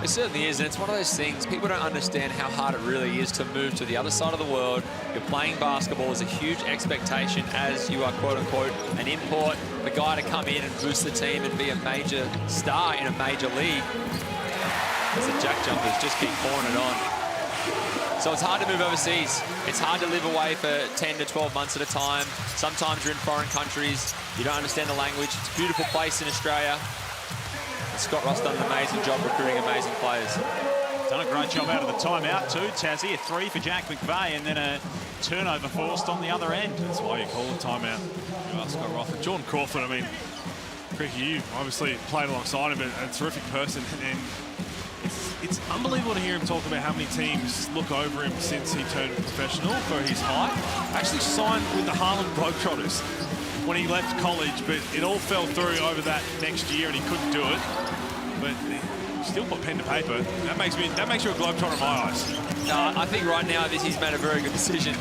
It certainly is, and it's one of those things, people don't understand how hard it really is to move to the other side of the world. You're playing basketball is a huge expectation as you are, quote-unquote, an import, a guy to come in and boost the team and be a major star in a major league. As the JackJumpers just keep pouring it on. So it's hard to move overseas. It's hard to live away for 10 to 12 months at a time. Sometimes you're in foreign countries. You don't understand the language. It's a beautiful place in Australia. Scott Ross done an amazing job recruiting amazing players. Done a great job out of the timeout too, Tassie. A 3 for Jack McVeigh, and then a turnover forced on the other end. That's why you call it timeout. Scott Roth and Jordan Crawford, I mean, Cricky, you obviously played alongside him, a terrific person, and it's unbelievable to hear him talk about how many teams look over him since he turned professional for his height. Actually signed with the Harlem Globetrotters when he left college, but it all fell through over that next year and he couldn't do it. But he still put pen to paper. That makes you a Globetrotter in my eyes. I think right now he's made a very good decision.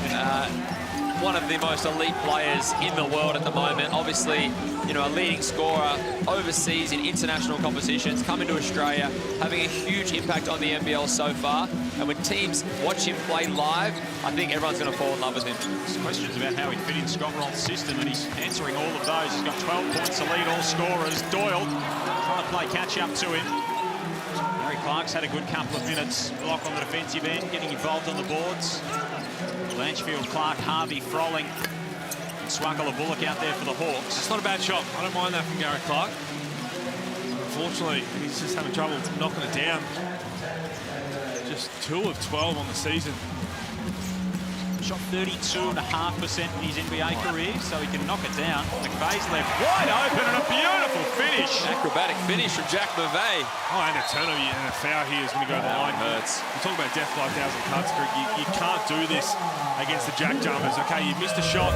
One of the most elite players in the world at the moment. Obviously, you know, a leading scorer overseas in international competitions, coming to Australia, having a huge impact on the NBL so far. And when teams watch him play live, I think everyone's going to fall in love with him. There's questions about how he fit in Scott Roth's system, and he's answering all of those. He's got 12 points to lead all scorers. Doyle trying to play catch up to him. Gary Clark's had a good couple of minutes. Block on the defensive end, getting involved on the boards. Blanchfield, Clark, Harvey, Froling, and Swakala Bullock out there for the Hawks. It's not a bad shot. I don't mind that from Gary Clark. Unfortunately, he's just having trouble knocking it down. Just 2 of 12 on the season. Shot 32.5% in his NBA career, so he can knock it down. McVeigh's left wide open and a beautiful finish. Acrobatic finish from Jack McVeigh. Oh, and a turnover and a foul here is going to go to the line. Hurts. You talk about death by 1,000 cuts, Greg. You can't do this against the JackJumpers. Okay, you missed a shot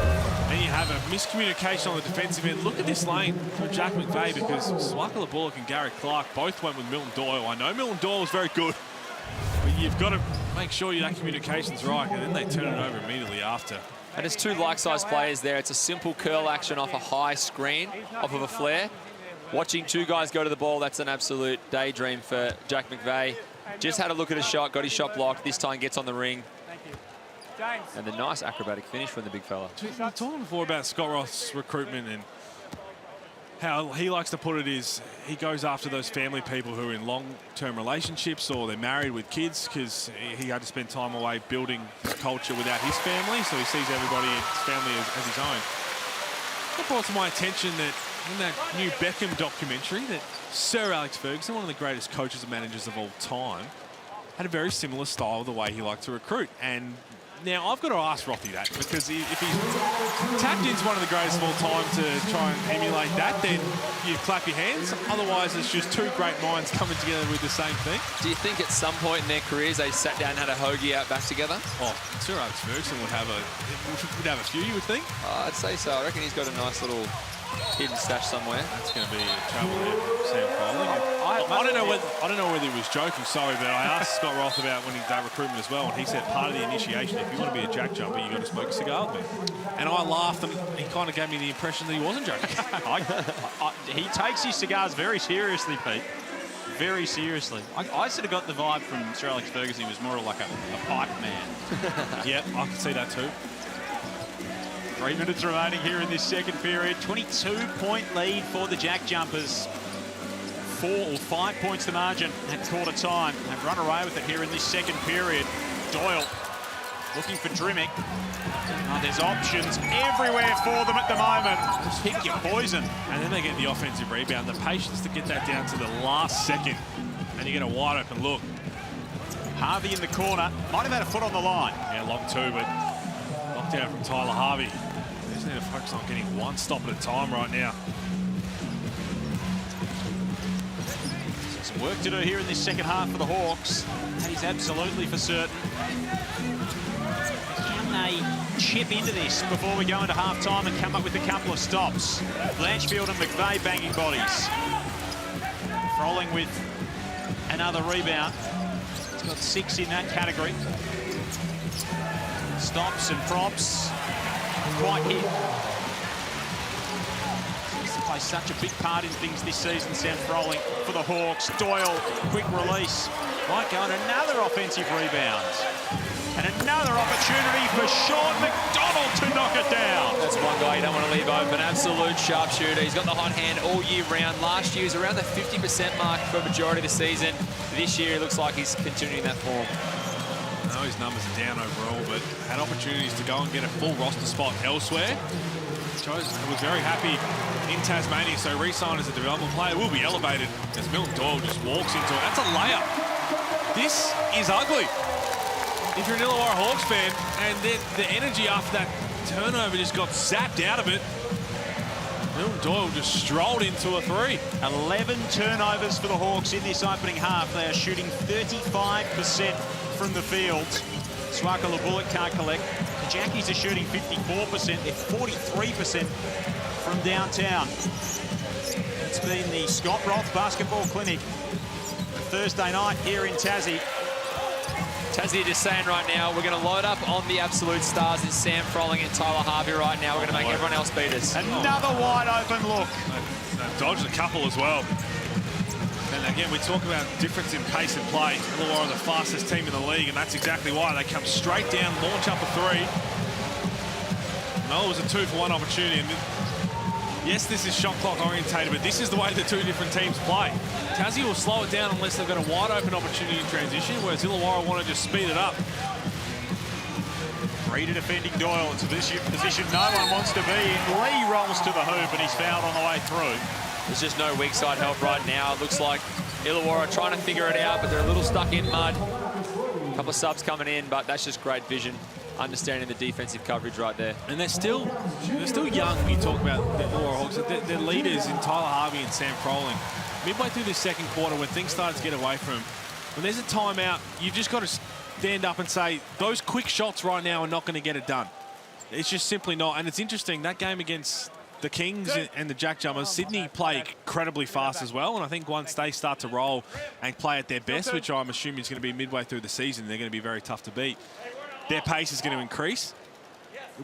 and you have a miscommunication on the defensive end. Look at this lane from Jack McVeigh, because Swakala Bullock and Gary Clark both went with Milton Doyle. I know Milton Doyle is very good, but you've got to make sure that communication's right, and then they turn it over immediately after. And it's 2 like-sized players there. It's a simple curl action off a high screen, off of a flare. Watching 2 guys go to the ball, that's an absolute daydream for Jack McVeigh. Just had a look at his shot, got his shot blocked. This time gets on the ring. And the nice acrobatic finish from the big fella. We were talking before about Scott Roth's recruitment, and how he likes to put it is he goes after those family people who are in long-term relationships or they're married with kids, because he had to spend time away building his culture without his family, so he sees everybody in his family as his own. That brought to my attention that in that new Beckham documentary, that Sir Alex Ferguson, one of the greatest coaches and managers of all time, had a very similar style of the way he liked to recruit. And now I've got to ask Rothy that, because if he's tapped into one of the greatest of all time to try and emulate that, then you clap your hands. Otherwise, it's just 2 great minds coming together with the same thing. Do you think at some point in their careers they sat down and had a hoagie out back together? Oh, Sir Alex Ferguson would have a few, you would think. I'd say so. I reckon he's got a nice little hidden stash somewhere. That's going to be trouble there, Sam Foley. I don't know whether he was joking, sorry, but I asked Scott Roth about when he did recruitment as well, and he said part of the initiation, if you want to be a JackJumper, you've got to smoke a cigar with me. And I laughed, and he kind of gave me the impression that he wasn't joking. He takes his cigars very seriously, Pete. Very seriously. I sort of got the vibe from Sir Alex Ferguson he was more like a pipe man. Yep, I can see that too. 3 minutes remaining here in this second period. 22-point lead for the JackJumpers. 4 or 5 points the margin at quarter time. They've run away with it here in this second period. Doyle looking for Drimmick. Oh, there's options everywhere for them at the moment. Just pick your poison. And then they get the offensive rebound. The patience to get that down to the last second. And you get a wide open look. Harvey in the corner. Might have had a foot on the line. Yeah, long 2, but lockdown from Tyler Harvey. They just need to focus on getting 1 stop at a time right now. Work to do here in this second half for the Hawks. That is absolutely for certain. Can they chip into this before we go into half-time and come up with a couple of stops? Blanchfield and McVeigh banging bodies. Froling with another rebound. He's got 6 in that category. Stops and props. Quite hit. Seems to play such a big part in things this season, Sam Froling for the Hawks. Doyle, quick release. Might go on another offensive rebound. And another opportunity for Sean McDonald to knock it down. That's one guy you don't want to leave open. Absolute sharpshooter. He's got the hot hand all year round. Last year he was around the 50% mark for a majority of the season. This year it looks like he's continuing that form. I know his numbers are down overall, but had opportunities to go and get a full roster spot elsewhere. Was very happy in Tasmania, so re-signed as a development player. Will be elevated as Milton Doyle just walks into it. That's a layup. This is ugly. If you're an Illawarra Hawks fan, and then the energy after that turnover just got zapped out of it. Milton Doyle just strolled into a 3. 11 turnovers for the Hawks in this opening half. They are shooting 35% from the field. Swaka Bullock can't collect. The Jackies are shooting 54%. They're 43% from downtown. It's been the Scott Roth Basketball Clinic Thursday night here in Tassie. Tassie just saying right now, we're going to load up on the absolute stars in Sam Froling and Tyler Harvey right now. We're going to make everyone else beat us. Another wide open look. They've dodged a couple as well. And again, we talk about difference in pace and play. Illawarra are the fastest team in the league, and that's exactly why. They come straight down, launch up a 3. No, it was a 2-for-1 opportunity. And yes, this is shot clock orientated, but this is the way the two different teams play. Tassie will slow it down unless they've got a wide open opportunity in transition, whereas Illawarra want to just speed it up. Reader defending Doyle. It's a position no one wants to be in. Lee rolls to the hoop, and he's fouled on the way through. There's just no weak side help right now. It looks like Illawarra trying to figure it out, but they're a little stuck in mud. A couple of subs coming in, but that's just great vision. Understanding the defensive coverage right there. And they're still young when you talk about the Illawarra Hawks. They're leaders in Tyler Harvey and Sam Froling. Midway through this second quarter, when things started to get away from them, when there's a timeout, you've just got to stand up and say, those quick shots right now are not going to get it done. It's just simply not. And it's interesting, that game against the Kings and the JackJumpers, Sydney play incredibly fast as well. And I think once they start to roll and play at their best, which I'm assuming is going to be midway through the season, they're going to be very tough to beat. Their pace is going to increase.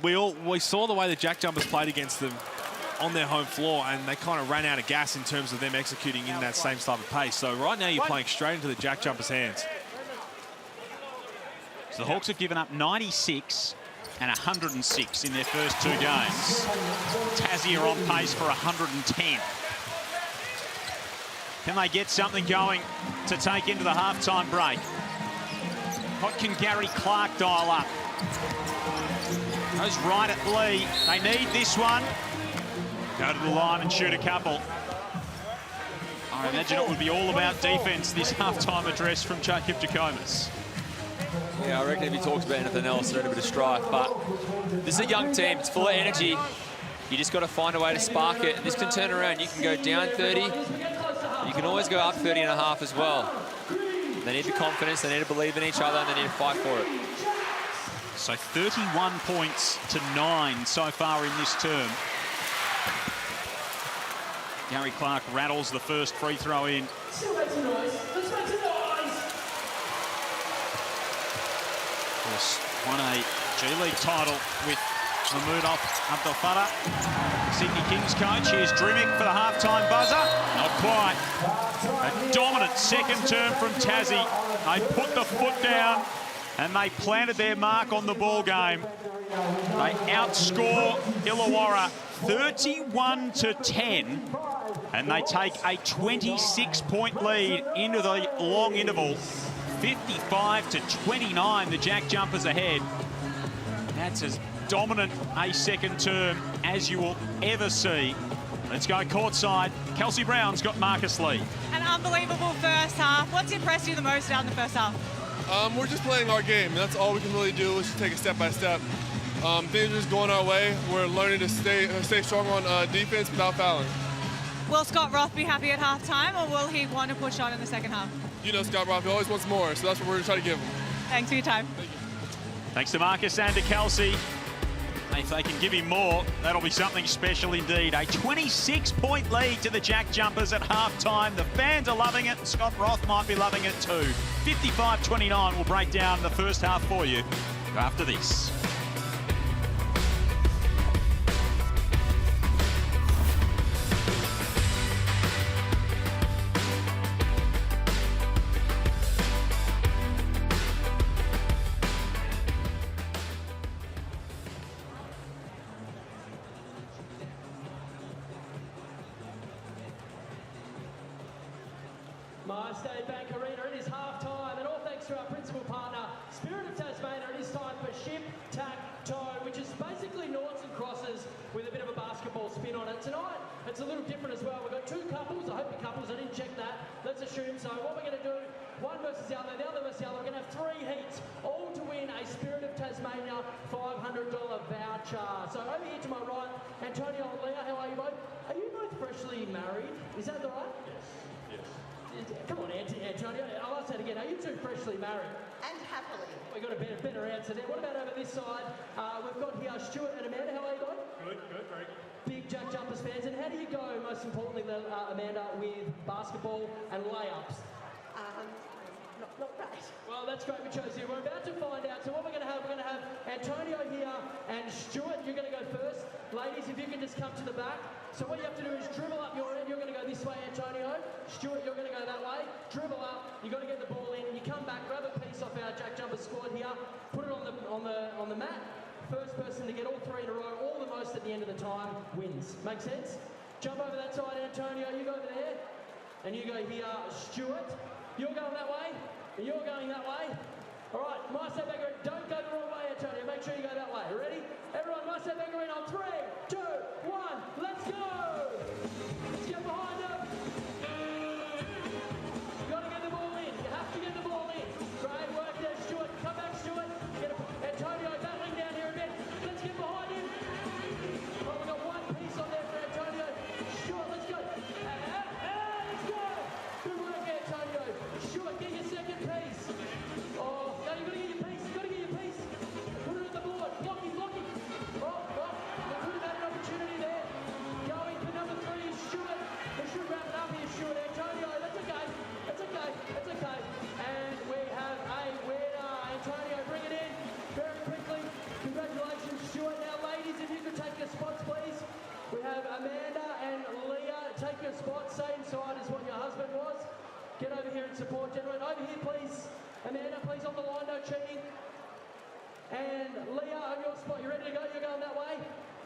We saw the way the JackJumpers played against them on their home floor, and they kind of ran out of gas in terms of them executing in that same type of pace. So right now you're playing straight into the JackJumpers' hands. So the Hawks have given up 96 and 106 in their first 2 games. Tassie are on pace for 110. Can they get something going to take into the halftime break? What can Gary Clark dial up? Goes right at Lee. They need this one. Go to the line and shoot a couple. I imagine it would be all about defense, this halftime address from Jacob Jackomas. Yeah, I reckon if he talks about anything else, they're in a bit of strife. But this is a young team. It's full of energy. You just got to find a way to spark it. And this can turn around. You can go down 30. You can always go up 30 and a half as well. They need the confidence. They need to believe in each other, and they need to fight for it. So 31 points to 9 so far in this term. Gary Clark rattles the first free throw in. Won a G-League title with Mahmoud Abdel Fattah, Sydney Kings coach. Here's Drimmick for the halftime buzzer. Not quite. A dominant second term from Tassie. They put the foot down and they planted their mark on the ball game. They outscore Illawarra 31-10, and they take a 26-point lead into the long interval. 55-29, the JackJumpers ahead. That's as dominant a second term as you will ever see. Let's go courtside. Kelsey Brown's got Marcus Lee. An unbelievable first half. What's impressed you the most out in the first half? We're just playing our game. That's all we can really do is just take it step by step. Things are just going our way. We're learning to stay strong on defense without fouling. Will Scott Roth be happy at halftime, or will he want to push on in the second half? You know Scott Roth, he always wants more, so that's what we're going to try to give him. Thanks for your time. Thank you. Thanks to Marcus and to Kelsey. If they can give him more, that'll be something special indeed. A 26-point lead to the JackJumpers at halftime. The fans are loving it. Scott Roth might be loving it too. 55-29 will break down the first half for you after this. State Bank Arena, it is half-time, and all thanks to our principal partner, Spirit of Tasmania. It is time for Ship, Tack, Toe, which is basically noughts and crosses with a bit of a basketball spin on it. Tonight, it's a little different as well. We've got two couples. I hope you're couples. I didn't check that. Let's assume so. What we're going to do, one versus the other versus the other. We're going to have 3 heats, all to win a Spirit of Tasmania $500 voucher. So over here to my right, Antonio and Leah, how are you both? Are you both freshly married? Is that right? Yes. Come on, Antonio. I'll ask that again. Are you two freshly married? And happily. We've got a better answer there. What about over this side? We've got here Stuart and Amanda. How are you guys? Good, very good. Big JackJumpers fans. And how do you go, most importantly, Amanda, with basketball and layups? Not great. Well, that's great we chose you. We're about to find out. So what we're going to have Antonio here and Stuart. You're going to go first. Ladies, if you can just come to the back. So what you have to do is dribble up your end. You're going to go this way, Antonio. Stuart, you're going to go that way. Dribble up. You've got to get the ball in. You come back, grab a piece off our JackJumpers squad here. Put it on the mat. First person to get all 3 in a row, all the most at the end of the time, wins. Make sense? Jump over that side, Antonio. You go over there. And you go here, Stuart. You're going that way. And you're going that way. All right, my side back arena. Don't go the wrong way, Antonio. Make sure you go that way. Ready? Everyone, my side back arena on 3, 2, 1. Let's go! Let's get behind them. You got to get the ball in. You have to get the ball in. Great work there, Stuart. Come back, Stuart. Antonio battling down here a bit. Let's get behind him. Oh, we've got one piece on there for Antonio. Stuart, let's go. Let's go. Good work, Antonio. Stuart, get your second piece. Oh, no, you've got to get your piece. You've got to get your piece. Put it on the board. Blocking. Oh, we could have had an opportunity there. Going for number 3 is Stuart. We should wrap it up here, Stuart. Antonio, that's okay. And we have a winner. Antonio, bring it in very quickly. Congratulations, Stuart. Now, ladies, if you could take your spots, please. We have Amanda and Leah. Take your spots, same side as what your husband was. Get over here and support, gentlemen. Over here, please. Amanda, please, on the line, no cheating. And Leah, on your spot, you ready to go? You're going that way?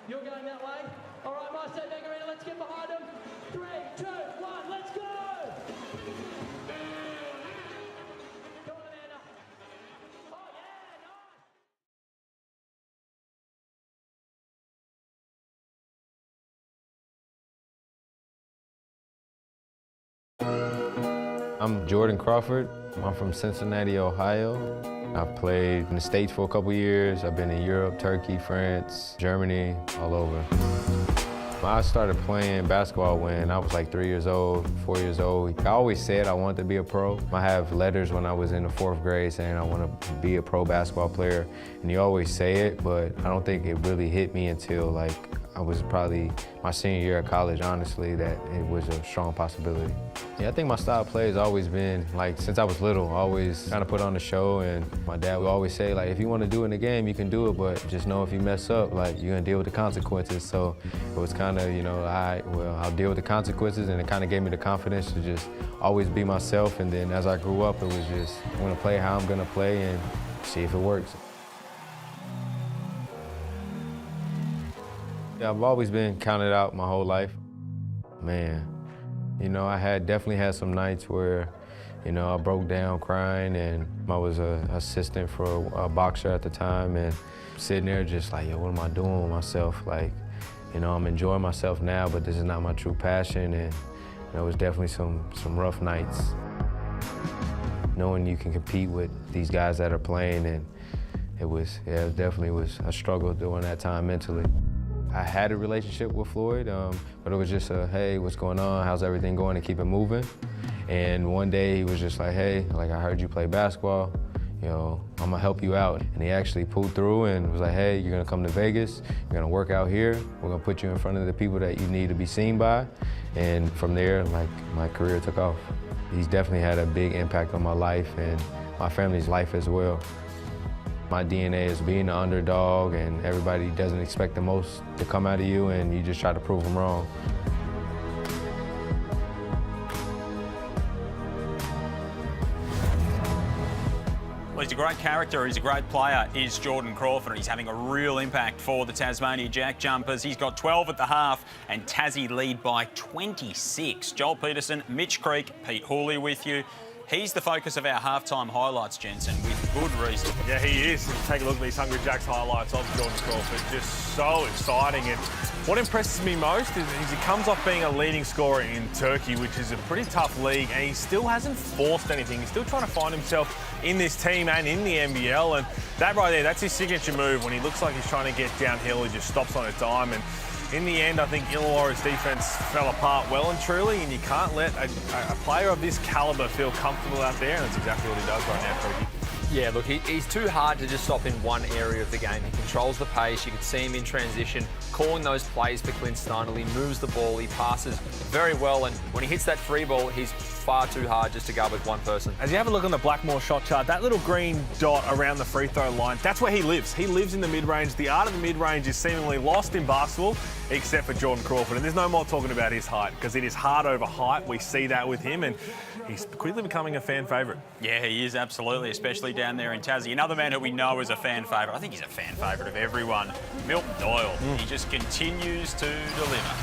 You're going that way? All right, my state back arena, let's get behind them. 3, 2, 1, let's go! Go on, Amanda. Oh, yeah, nice. I'm Jordan Crawford. I'm from Cincinnati, Ohio. I've played in the States for a couple years. I've been in Europe, Turkey, France, Germany, all over. I started playing basketball when I was like 3 years old, 4 years old. I always said I wanted to be a pro. I have letters when I was in the 4th grade saying I want to be a pro basketball player. And you always say it, but I don't think it really hit me until like I was probably my senior year of college, honestly, that it was a strong possibility. Yeah, I think my style of play has always been, like, since I was little, always trying to put on the show, and my dad would always say, like, if you want to do it in the game, you can do it, but just know if you mess up, like, you're going to deal with the consequences. So it was kind of, you know, I'll deal with the consequences, and it kind of gave me the confidence to just always be myself, and then as I grew up, it was just, I'm going to play how I'm going to play and see if it works. Yeah, I've always been counted out my whole life. Man, you know, I definitely had some nights where, you know, I broke down crying, and I was an assistant for a boxer at the time, and sitting there just like, yo, what am I doing with myself? Like, you know, I'm enjoying myself now, but this is not my true passion, and it was definitely some rough nights. Knowing you can compete with these guys that are playing, and it definitely was a struggle during that time mentally. I had a relationship with Floyd, but it was just a, hey, what's going on? How's everything going? And keep it moving. And one day he was just like, hey, like I heard you play basketball. You know, I'm gonna help you out. And he actually pulled through and was like, hey, you're gonna come to Vegas, you're gonna work out here, we're gonna put you in front of the people that you need to be seen by. And from there, like, my career took off. He's definitely had a big impact on my life and my family's life as well. My DNA is being the underdog, and everybody doesn't expect the most to come out of you, and you just try to prove them wrong. Well, he's a great character, he's a great player, is Jordan Crawford. He's having a real impact for the Tasmania JackJumpers. He's got 12 at the half, and Tassie lead by 26. Joel Peterson, Mitch Creek, Pete Hooley with you. He's the focus of our halftime highlights, Jensen, with good reason. Yeah, he is. Take a look at these Hungry Jacks highlights of Jordan Crawford. Just so exciting. And what impresses me most is he comes off being a leading scorer in Turkey, which is a pretty tough league, and he still hasn't forced anything. He's still trying to find himself in this team and in the NBL. And that right there, that's his signature move. When he looks like he's trying to get downhill, he just stops on a dime. And in the end, I think Illawarra's defence fell apart well and truly, and you can't let a player of this calibre feel comfortable out there, and that's exactly what he does right now, Creaky. Yeah, look, he's too hard to just stop in one area of the game. He controls the pace. You can see him in transition, calling those plays for Clint Steindl. He moves the ball, he passes very well, and when he hits that free ball, he's far too hard just to go with one person. As you have a look on the Blackmore shot chart, that little green dot around the free throw line, that's where he lives. He lives in the mid-range. The art of the mid-range is seemingly lost in basketball, except for Jordan Crawford. And there's no more talking about his height, because it is hard over height. We see that with him, and he's quickly becoming a fan favourite. Yeah, he is, absolutely, especially down there in Tassie. Another man who we know is a fan favourite. I think he's a fan favourite of everyone. Milton Doyle. He just continues to deliver.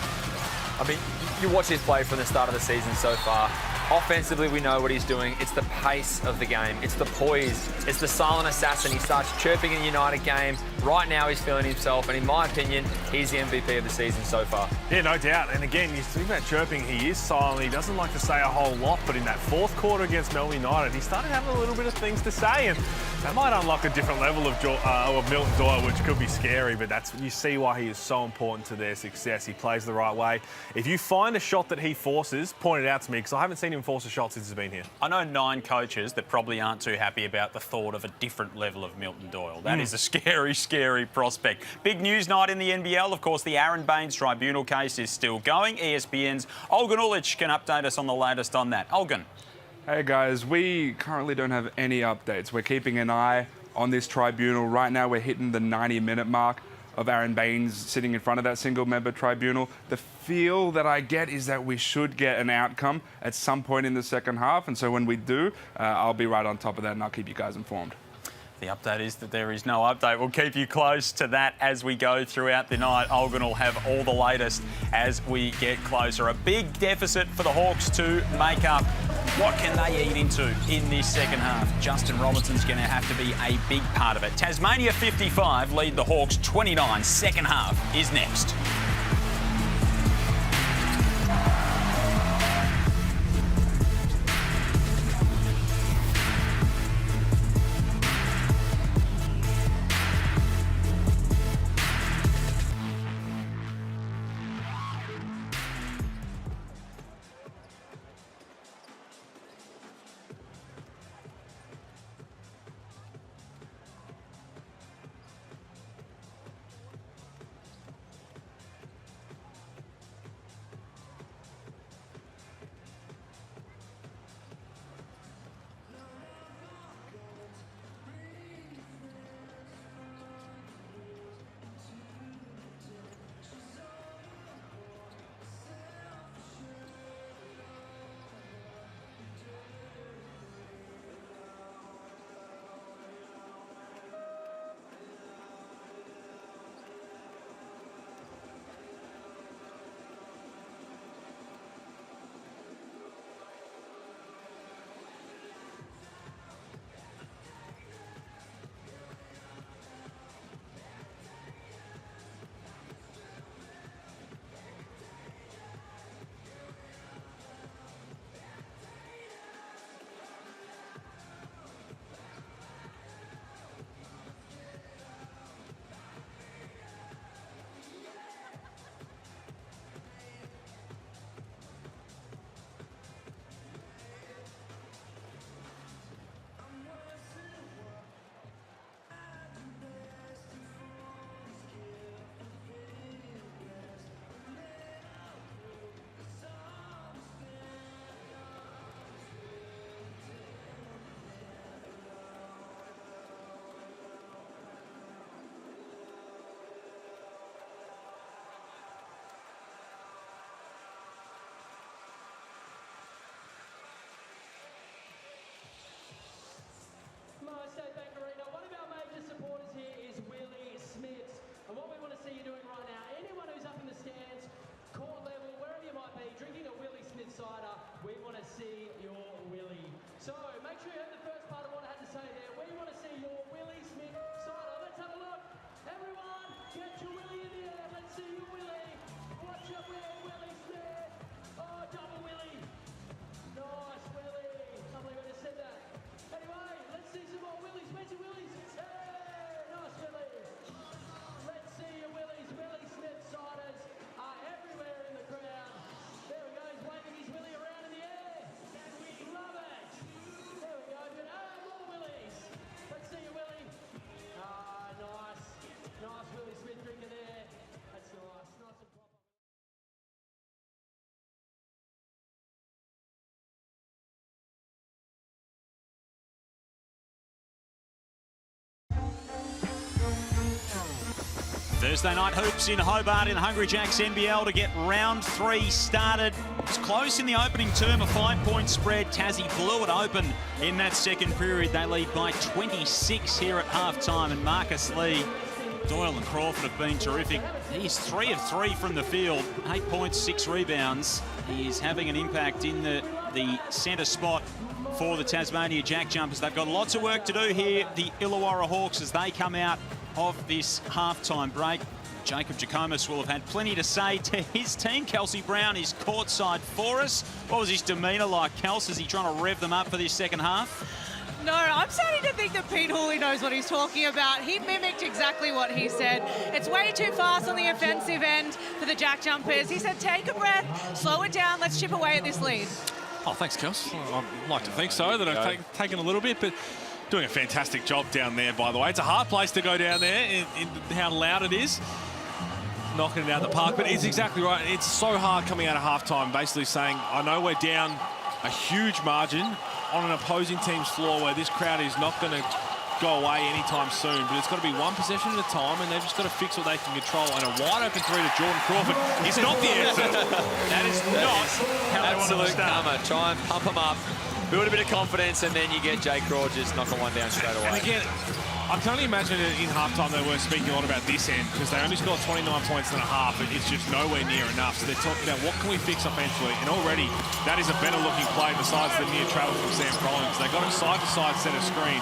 I mean, you watch his play from the start of the season so far. Offensively, we know what he's doing. It's the pace of the game. It's the poise. It's the silent assassin. He starts chirping in the United game. Right now, he's feeling himself. And in my opinion, he's the MVP of the season so far. Yeah, no doubt. And again, you think about chirping, he is silent. He doesn't like to say a whole lot. But in that fourth quarter against Melbourne United, he started having a little bit of things to say. And that might unlock a different level of Milton Doyle, which could be scary. But you see why he is so important to their success. He plays the right way. If you find a shot that he forces, point it out to me, because I haven't seen him force a shot since he's been here. I know 9 coaches that probably aren't too happy about the thought of a different level of Milton Doyle. That is a scary, scary prospect. Big news night in the NBL. Of course, the Aaron Baines tribunal case is still going. ESPN's Olgun Ulic can update us on the latest on that. Olgun. Hey guys, we currently don't have any updates. We're keeping an eye on this tribunal. Right now we're hitting the 90-minute mark of Aaron Baines sitting in front of that single-member tribunal. The feel that I get is that we should get an outcome at some point in the second half, and so when we do, I'll be right on top of that and I'll keep you guys informed. The update is that there is no update. We'll keep you close to that as we go throughout the night. Olgun will have all the latest as we get closer. A big deficit for the Hawks to make up. What can they eat into in this second half? Justin Robinson's going to have to be a big part of it. Tasmania 55 lead the Hawks 29. Second half is next. So make sure you have the first part of what I had to say there. We want to see your Willie Smith side. Let's have a look. Everyone, get your Willie in the air. Let's see your Willie. Watch out there, Willie Smith. Oh, double Willie. Nice Willie. Can't believe I just said that. Anyway, let's see some more Willies. Where's your Willies? Hey, nice Willie. Let's see your Willies. Willie Smith siders are everywhere in the crowd. There we go. He's waving his Willie around in the air. Love it. There we go. Good. More Willies. Let's see your Willie. Ah, nice. Nice Willie Smith drinker there. That's nice. Nice and proper. Thursday night hoops in Hobart in the Hungry Jacks NBL to get round 3 started. It's close in the opening term, a 5-point spread. Tassie blew it open in that second period. They lead by 26 here at halftime, and Marcus Lee, Doyle and Crawford have been terrific. He's 3 of 3 from the field, 8 points, 6 rebounds. He is having an impact in the centre spot for the Tasmania JackJumpers. They've got lots of work to do here, the Illawarra Hawks, as they come out of this halftime break. Jacob Jackomas will have had plenty to say to his team. Kelsey Brown is courtside for us. What was his demeanour like, Kels? Is he trying to rev them up for this second half? No, I'm starting to think that Pete Hooley knows what he's talking about. He mimicked exactly what he said. It's way too fast on the offensive end for the JackJumpers. He said, take a breath, slow it down, let's chip away at this lead. Oh, thanks, Kels. I'd like to think so, that I've taken a little bit, but doing a fantastic job down there, by the way. It's a hard place to go down there in how loud it is. Knocking it out the park, but it's exactly right. It's so hard coming out of halftime, basically saying, I know we're down a huge margin on an opposing team's floor where this crowd is not going to go away anytime soon, but it's got to be one possession at a time, and they've just got to fix what they can control. And a wide open 3 to Jordan Crawford is not the answer. That is not how they want to start. Try and pump them up, build a bit of confidence, and then you get Jake Craw just knocking one down straight away. And again, I can only imagine that in halftime they were speaking a lot about this end, because they only scored 29 points and a half, and it's just nowhere near enough. So they're talking about what can we fix offensively, and already that is a better looking play besides the near travel from Sam Collins. They got it side to side centre screen.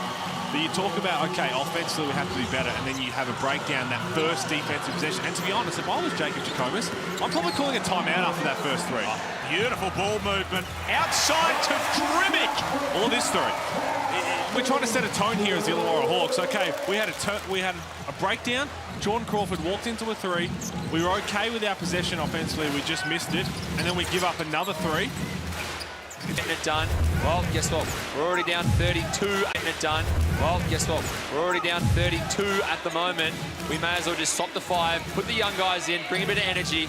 But you talk about, okay, offensively we have to be better, and then you have a breakdown, that first defensive possession. And to be honest, if I was Jacob Jackomas, I'm probably calling a timeout after that first 3. Oh, beautiful ball movement. Outside to Drimick. All this story. We're trying to set a tone here as the Illawarra Hawks. Okay, we had a breakdown. Jordan Crawford walked into a 3. We were okay with our possession offensively. We just missed it. And then we give up another 3. Getting it done. Well, guess what? We're already down 32. Getting it done. Well, guess what? We're already down 32 at the moment. We may as well just stop the 5, put the young guys in, bring a bit of energy,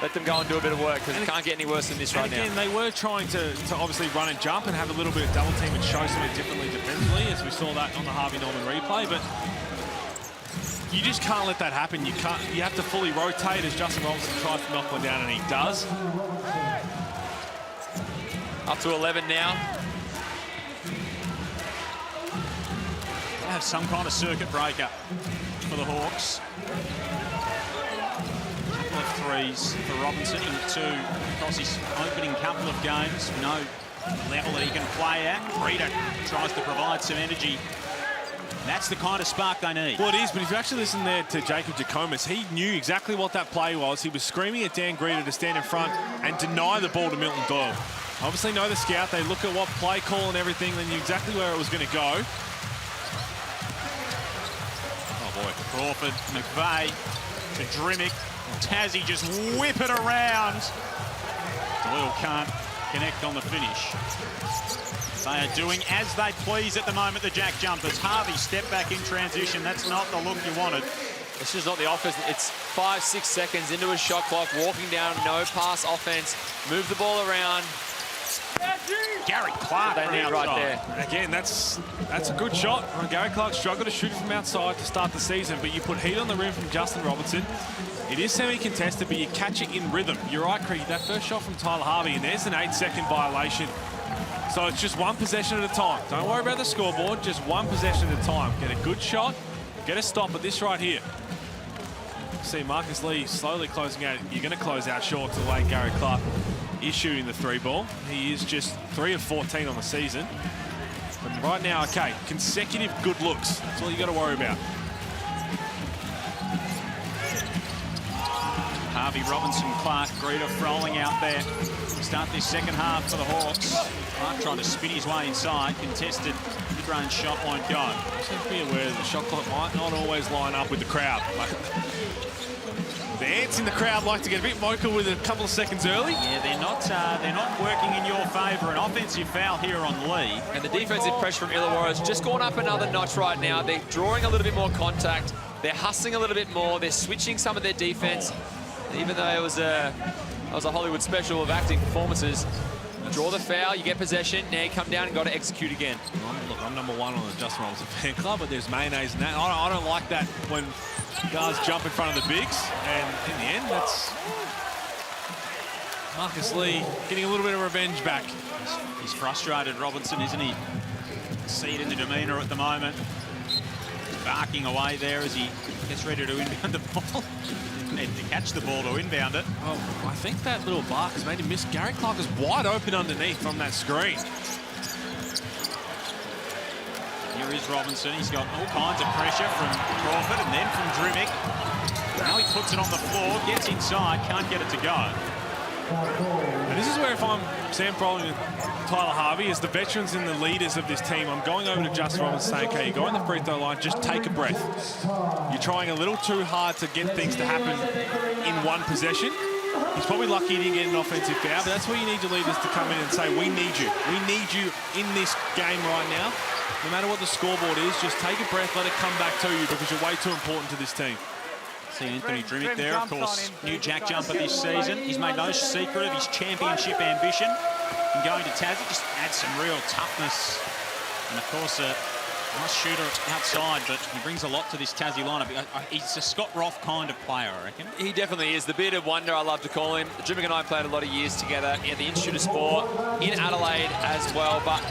let them go and do a bit of work, because it can't get any worse than this right now. And again, they were trying to obviously run and jump and have a little bit of double team and show something differently defensively, as we saw that on the Harvey Norman replay. But you just can't let that happen. You have to fully rotate, as Justin Robinson tries to knock one down, and he does. Up to 11 now. They have some kind of circuit breaker for the Hawks. Couple of 3s for Robinson in 2 across his opening couple of games. No level that he can play at. Breeder tries to provide some energy. That's the kind of spark they need. Well, it is, but if you actually listen there to Jacob Jackomas, he knew exactly what that play was. He was screaming at Dan Greeder to stand in front and deny the ball to Milton Doyle. Obviously know the scout. They look at what play call and everything. They knew exactly where it was going to go. Oh, boy. Crawford, McVeigh to Drimick. Tassie just whip it around. Doyle can't connect on the finish. They are doing as they please at the moment, the JackJumpers. Harvey, step back in transition. That's not the look you wanted. It's just not the offense. It's 5-6 seconds into a shot clock, walking down, no pass offense. Move the ball around. Gary Clark they need right there. Again, that's a good shot. Gary Clark struggled to shoot it from outside to start the season, but you put heat on the rim from Justin Robinson. It is semi-contested, but you catch it in rhythm. You're right, Creed. That first shot from Tyler Harvey, and there's an 8-second violation. So it's just one possession at a time. Don't worry about the scoreboard, just one possession at a time. Get a good shot, get a stop at this right here. See Marcus Lee slowly closing out. You're going to close out short to the way Gary Clark is shooting the 3 ball. He is just 3 of 14 on the season. Right now, okay, consecutive good looks. That's all you got to worry about. Harvey, Robinson, Clark, Greeter rolling out there. Start this second half for the Hawks. Clark trying to spin his way inside. Contested mid-range shot won't go. Seems to be aware that the shot clock might not always line up with the crowd. The ants in the crowd like to get a bit mocha with a couple of seconds early. Yeah, they're not working in your favour. An offensive foul here on Lee. And the defensive pressure from Illawarra has just gone up another notch right now. They're drawing a little bit more contact. They're hustling a little bit more. They're switching some of their defense. Even though it was a Hollywood special of acting performances. Draw the foul, you get possession, now you come down and got to execute again. Look, I'm #1 on the Justin Robinson fan club, but there's mayonnaise in that. I don't like that when guards jump in front of the bigs, and in the end, that's Marcus Lee getting a little bit of revenge back. He's frustrated, Robinson, isn't he? See it in the demeanour at the moment. Barking away there as he gets ready to inbound the ball. And to catch the ball to inbound it. Oh, I think that little bark has made him miss. Gary Clark is wide open underneath from that screen. Here is Robinson. He's got all kinds of pressure from Crawford and then from Drimmick. Now he puts it on the floor, gets inside, can't get it to go. And this is where, if I'm Sam Froling and Tyler Harvey, as the veterans and the leaders of this team, I'm going over to Justin Robinson saying, okay, you go on the free throw line, just take a breath. You're trying a little too hard to get things to happen in one possession. He's probably lucky he didn't get an offensive foul, but that's where you need your leaders to come in and say, we need you. We need you in this game right now. No matter what the scoreboard is, just take a breath, let it come back to you because you're way too important to this team. See Anthony Drimmick there, of course, new Jack jumper this season. He's made no secret of his championship ambition. And going to Tassie just adds some real toughness. And of course, a nice shooter outside, but he brings a lot to this Tassie lineup. He's a Scott Roth kind of player, I reckon. He definitely is. The beard of wonder, I love to call him. Drimmick and I played a lot of years together at the Institute of Sport in Adelaide as well. But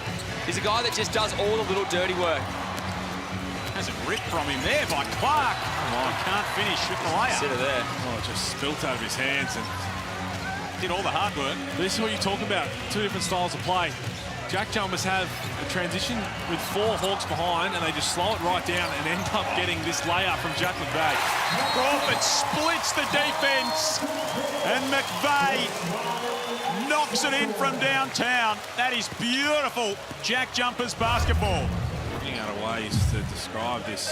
he's a guy that just does all the little dirty work. Has a rip from him there by Clark. Oh, can't finish with the layup. Consider there. Oh, it just spilt out of his hands and did all the hard work. This is what you talk about. Two different styles of play. JackJumpers have a transition with 4 Hawks behind, and they just slow it right down and end up getting this layup from Jack McVeigh. Crawford splits the defense, and McVeigh knocks it in from downtown. That is beautiful JackJumpers basketball. Running out of ways to describe this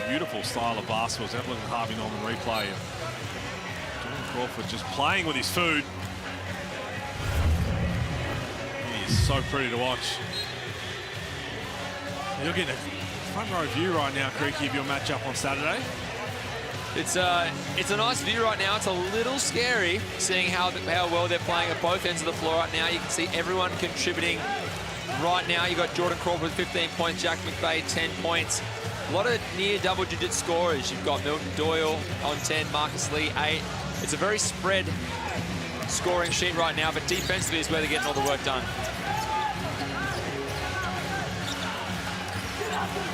beautiful style of basketball. Have a look at Harvey Norman replay. Jordan Crawford just playing with his food. He is so pretty to watch. You're getting a front row view right now, Creaky, of your matchup on Saturday. It's a nice view right now. It's a little scary seeing how well they're playing at both ends of the floor right now. You can see everyone contributing. Right now, you've got Jordan Crawford with 15 points, Jack McVeigh 10 points. A lot of near double-digit scorers. You've got Milton Doyle on 10, Marcus Lee 8. It's a very spread scoring sheet right now, but defensively is where they're getting all the work done.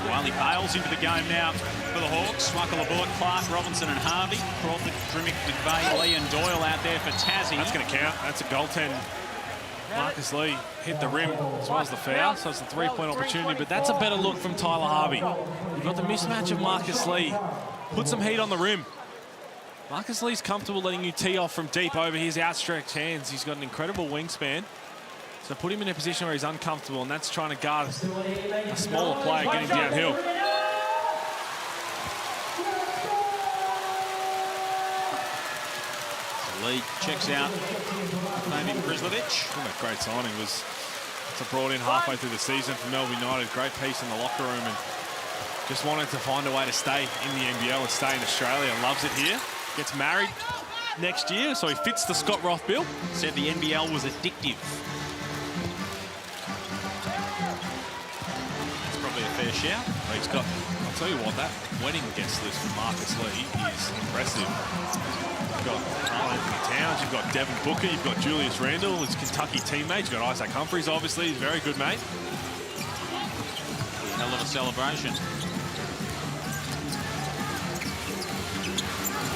Wiley Bales into the game now for the Hawks. Smuckle aboard, Clark, Robinson and Harvey. Crawford, Drimmick, McVeigh, Lee and Doyle out there for Tassie. That's going to count. That's a goaltend. Marcus Lee hit the rim as well as the foul, so it's a 3-point opportunity, but that's a better look from Tyler Harvey. You've got the mismatch of Marcus Lee. Put some heat on the rim. Marcus Lee's comfortable letting you tee off from deep over his outstretched hands. He's got an incredible wingspan. So put him in a position where he's uncomfortable, and that's trying to guard a smaller player getting downhill. Lee checks out Fabian Krislovic. What a great signing. Was brought in halfway through the season from Melbourne United. Great piece in the locker room, and just wanted to find a way to stay in the NBL and stay in Australia. Loves it here. Gets married next year, so he fits the Scott Roth bill. Said the NBL was addictive. That's probably a fair shout. Well, he's got, I'll tell you what, that wedding guest list for Marcus Lee is impressive. You've got Karl Anthony Towns, you've got Devin Booker, you've got Julius Randle, his Kentucky teammate. You've got Isaac Humphries, obviously. He's a very good mate. Hell of a celebration.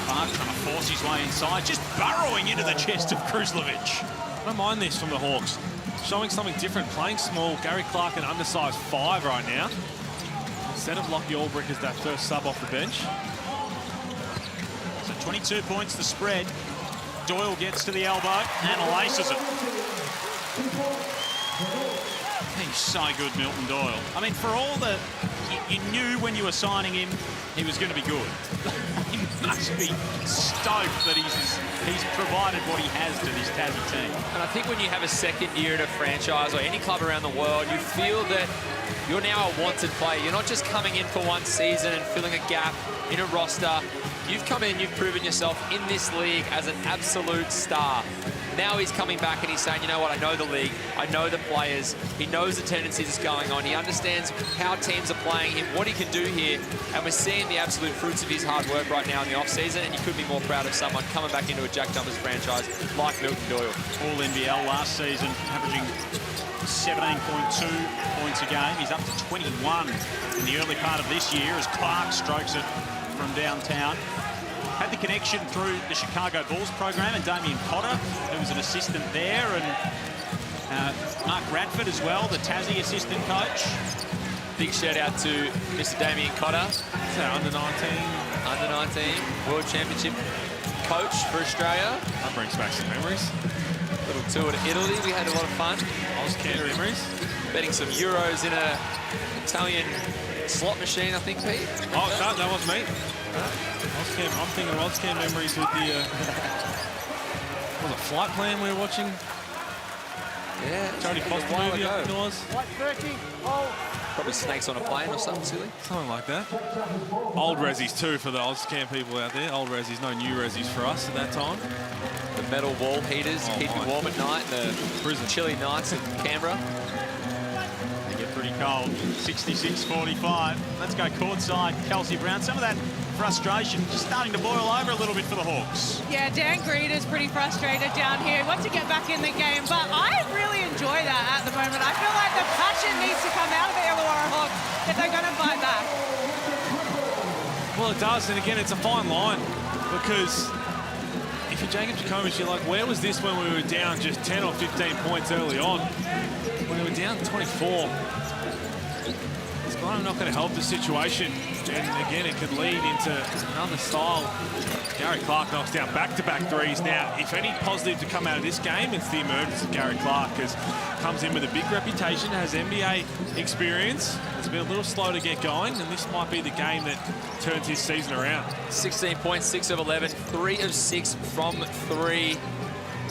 Clark trying to force his way inside, just burrowing into the chest of Krislovic. I don't mind this from the Hawks. Showing something different, playing small. Gary Clark, an undersized 5 right now. Instead of Lockie Albrecht as that first sub off the bench. So 22 points the spread. Doyle gets to the elbow and laces it. He's so good, Milton Doyle. I mean, for all the... You knew when you were signing him, he was going to be good. He must be stoked that he's provided what he has to this Tassie team. And I think when you have a second year at a franchise or any club around the world, you feel that you're now a wanted player. You're not just coming in for one season and filling a gap in a roster. You've come in, you've proven yourself in this league as an absolute star. Now he's coming back and he's saying, you know what, I know the league, I know the players, he knows the tendencies that's going on, he understands how teams are playing him, what he can do here, and we're seeing the absolute fruits of his hard work right now in the off-season, and you could be more proud of someone coming back into a JackJumpers franchise like Milton Doyle. All NBL last season, averaging 17.2 points a game. He's up to 21 in the early part of this year as Clark strokes it from downtown. Had the connection through the Chicago Bulls program and Damien Cotter, who was an assistant there, and Mark Radford as well, the Tassie assistant coach. Big shout out to Mr. Damien Cotter. So under-19 World Championship coach for Australia. That brings back some memories. Little tour to Italy, we had a lot of fun. Camp memories. Betting some euros in a Italian slot machine, I think, Pete. Oh, no, that was me. I'm thinking of Ozcam memories with the was it Flight Plan we were watching? Yeah. Jodie Foster movie, I think it was. Probably Snakes on a Plane or something silly. Something like that. Old Rezzies too for the Ozcam people out there. Old Rezzies, no new Rezzies for us at that time. The metal wall heaters keep you warm at night. The chilly nights in Canberra. They get pretty cold. 66-45. Let's go courtside. Kelsey Brown. Some of that frustration just starting to boil over a little bit for the Hawks. Yeah, Dan Greeder's pretty frustrated down here. Wants to get back in the game, but I really enjoy that at the moment. I feel like the passion needs to come out of the Illawarra Hawks if they're going to fight back. Well, it does, and again, it's a fine line because if you're Jacob Jackomas, you're like, where was this when we were down just 10 or 15 points early on? When we were down 24. It's kind of not going to help the situation. And again, it could lead into another style. Gary Clark knocks down back-to-back threes. Now, if any positive to come out of this game, it's the emergence of Gary Clark, because comes in with a big reputation, has NBA experience. It's been a little slow to get going, and this might be the game that turns his season around. 16 points, 6 of 11, 3 of 6 from 3.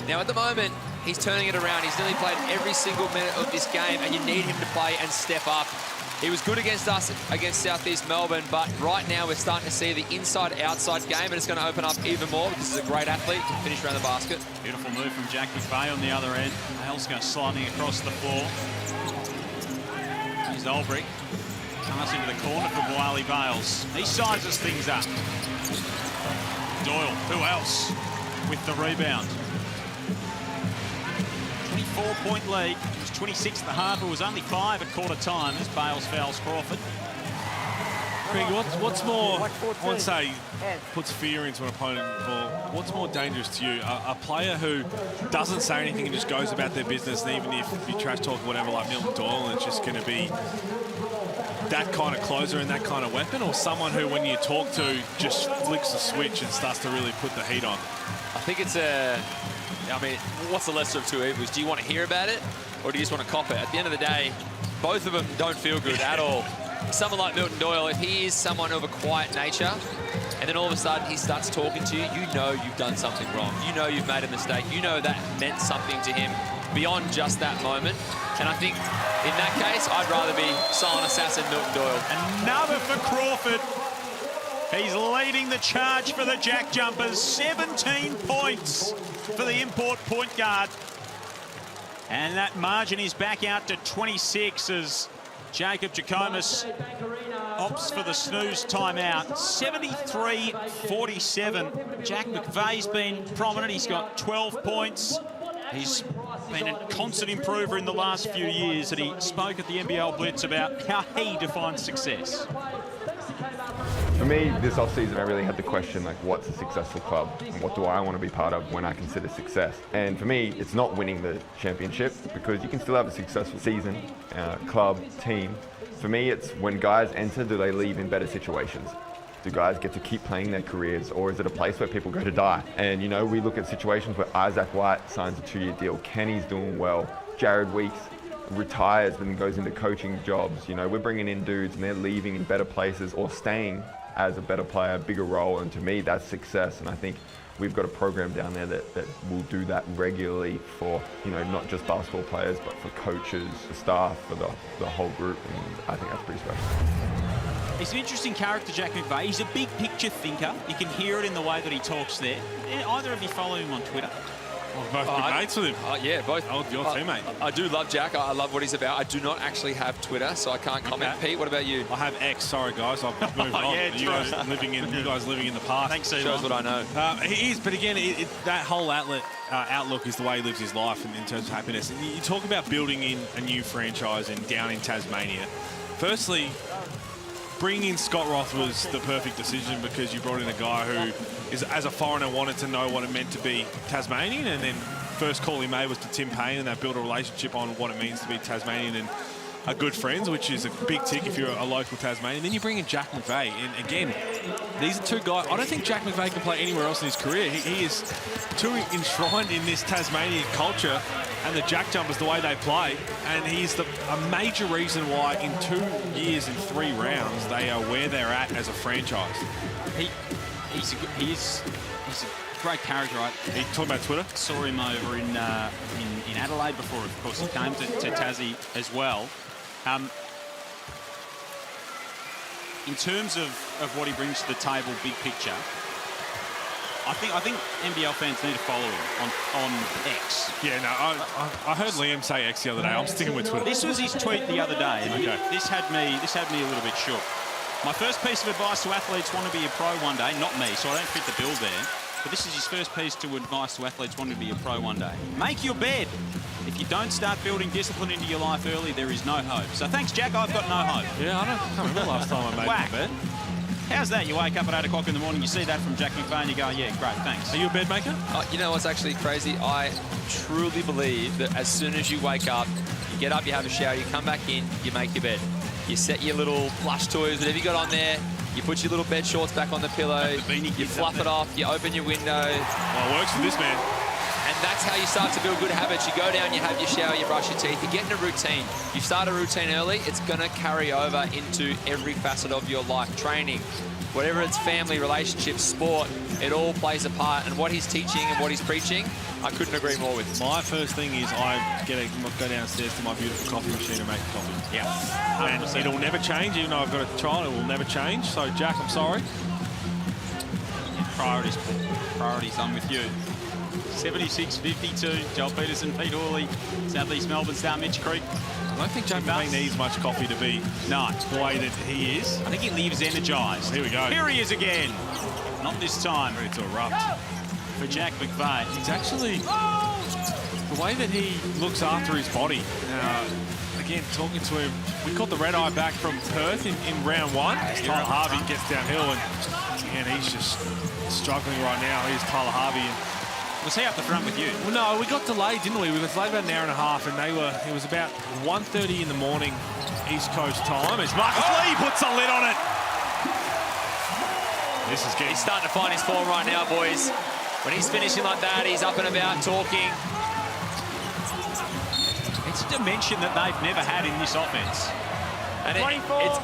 Now, at the moment, he's turning it around. He's nearly played every single minute of this game, and you need him to play and step up. He was good against us, against Southeast Melbourne, but right now we're starting to see the inside-outside game, and it's going to open up even more because he's a great athlete. Finish around the basket. Beautiful move from Jack McVeigh on the other end. Haleska sliding across the floor. Here's Albrecht. Pass into the corner for Wiley Bales. He sizes things up. Doyle, who else, with the rebound. 24-point lead. It was 26 at the half. It was only 5 at quarter time as Bales fouls Crawford. Craig, what's more, I would say, puts fear into an opponent ball. What's more dangerous to you? A player who doesn't say anything and just goes about their business, and even if you trash talk or whatever, like Milton Doyle, and it's just going to be that kind of closer and that kind of weapon, or someone who, when you talk to, just flicks the switch and starts to really put the heat on? I think it's I mean, what's the lesser of two evils? Do you want to hear about it, or do you just want to cop it? At the end of the day, both of them don't feel good at all. Someone like Milton Doyle, if he is someone of a quiet nature, and then all of a sudden he starts talking to you, you know you've done something wrong. You know you've made a mistake. You know that meant something to him beyond just that moment. And I think in that case, I'd rather be silent assassin Milton Doyle. Another for Crawford. He's leading the charge for the JackJumpers. 17 points for the import point guard. And that margin is back out to 26 as Jacob Jackomas opts for the snooze timeout. 73-47. Jack McVeigh's been prominent. He's got 12 points. He's been a constant improver in the last few years, and he spoke at the NBL Blitz about how he defines success. For me, this off-season, I really had to question, like, what's a successful club and what do I want to be part of when I consider success? And for me, it's not winning the championship, because you can still have a successful season, club, team. For me, it's when guys enter, do they leave in better situations? Do guys get to keep playing their careers, or is it a place where people go to die? And, you know, we look at situations where Isaac White signs a 2-year deal, Kenny's doing well, Jared Weeks retires and goes into coaching jobs. You know, we're bringing in dudes and they're leaving in better places or staying as a better player, bigger role, and to me that's success. And I think we've got a program down there that will do that regularly for, you know, not just basketball players but for coaches, the staff, for the whole group, and I think that's pretty special. He's an interesting character, Jack McVeigh. He's a big picture thinker. You can hear it in the way that he talks there. Either of you follow him on Twitter? Well, both good mates with him. Yeah, both. Your teammate. I do love Jack. I love what he's about. I do not actually have Twitter, so I can't comment. Okay. Pete, what about you? I have X. Sorry, guys. I've moved on. Yeah, you guys living in the past. Thanks, Elon. Shows what I know. He is, but again, that whole outlook is the way he lives his life in terms of happiness. And you talk about building in a new franchise down in Tasmania. Firstly, bringing in Scott Roth was the perfect decision, because you brought in a guy who is, as a foreigner, wanted to know what it meant to be Tasmanian, and then first call he made was to Tim Payne, and they built a relationship on what it means to be Tasmanian and are good friends, which is a big tick if you're a local Tasmanian. Then you bring in Jack McVeigh, and again, these are two guys. I don't think Jack McVeigh can play anywhere else in his career. He is too enshrined in this Tasmanian culture and the JackJumpers, the way they play, and he's a major reason why in 2 years and 3 rounds they are where they're at as a franchise. He's a great character, right? Are you talking about Twitter? Saw him over in Adelaide before, of course, he came to Tassie as well. In terms of what he brings to the table, big picture, I think NBL fans need to follow him on X. Yeah, no, I heard Liam say X the other day. I'm sticking with Twitter. This was his tweet the other day. Okay. This had me a little bit shook. My first piece of advice to athletes want to be a pro one day, not me, so I don't fit the bill there. But this is his first piece to advice to athletes wanting to be a pro one day. Make your bed. If you don't start building discipline into your life early, there is no hope. So thanks, Jack. I've got no hope. Yeah, I can't remember last time I made my bed. How's that? You wake up at 8 o'clock in the morning, you see that from Jack McVeigh, and you go, yeah, great, thanks. Are you a bed maker? You know what's actually crazy? I truly believe that as soon as you wake up, you get up, you have a shower, you come back in, you make your bed. You set your little plush toys, whatever you got on there, you put your little bed shorts back on the pillow, you fluff it off, you open your window. Well, it works for this man. And that's how you start to build good habits. You go down, you have your shower, you brush your teeth, you get in a routine. You start a routine early, it's going to carry over into every facet of your life. Training, whatever it's family, relationships, sport, it all plays a part. And what he's teaching and what he's preaching, I couldn't agree more with. My first thing is I go downstairs to my beautiful coffee machine and make coffee. Yeah. And it'll never change, even though I've got a trial, it will never change. So, Jack, I'm sorry. Priorities, I'm with you. 76-52, Joel Peterson, Pete Hawley, South East Melbourne star Mitch Creek. I don't think Jack McVeigh needs much coffee to be the way that he is. I think he leaves energised. Here we go. Here he is again. Not this time. Ready to erupt. For Jack McVeigh. He's actually, the way that he looks after his body. Again, talking to him, we caught the red eye back from Perth in round 1. Tyler Harvey gets downhill, and he's just struggling right now. Here's Tyler Harvey. Was he up the front with you? Well, no, we got delayed, didn't we? We got delayed about an hour and a half, and it was about 1:30 in the morning East Coast time as Marcus Lee puts a lid on it. He's starting to find his form right now, boys. When he's finishing like that, he's up and about talking. It's a dimension that they've never had in this offense. And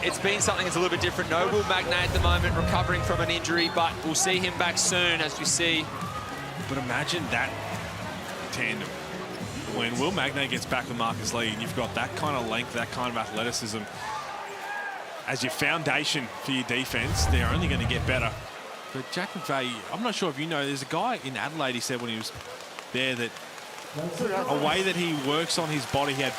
it's been something that's a little bit different. No Will Magnay at the moment, recovering from an injury, but we'll see him back soon, as we see. But imagine that tandem. When Will Magnay gets back with Marcus Lee, and you've got that kind of length, that kind of athleticism, as your foundation for your defense, they're only going to get better. But Jack McVeigh, I'm not sure if you know, there's a guy in Adelaide, he said when he was there, that a way that he works on his body, he had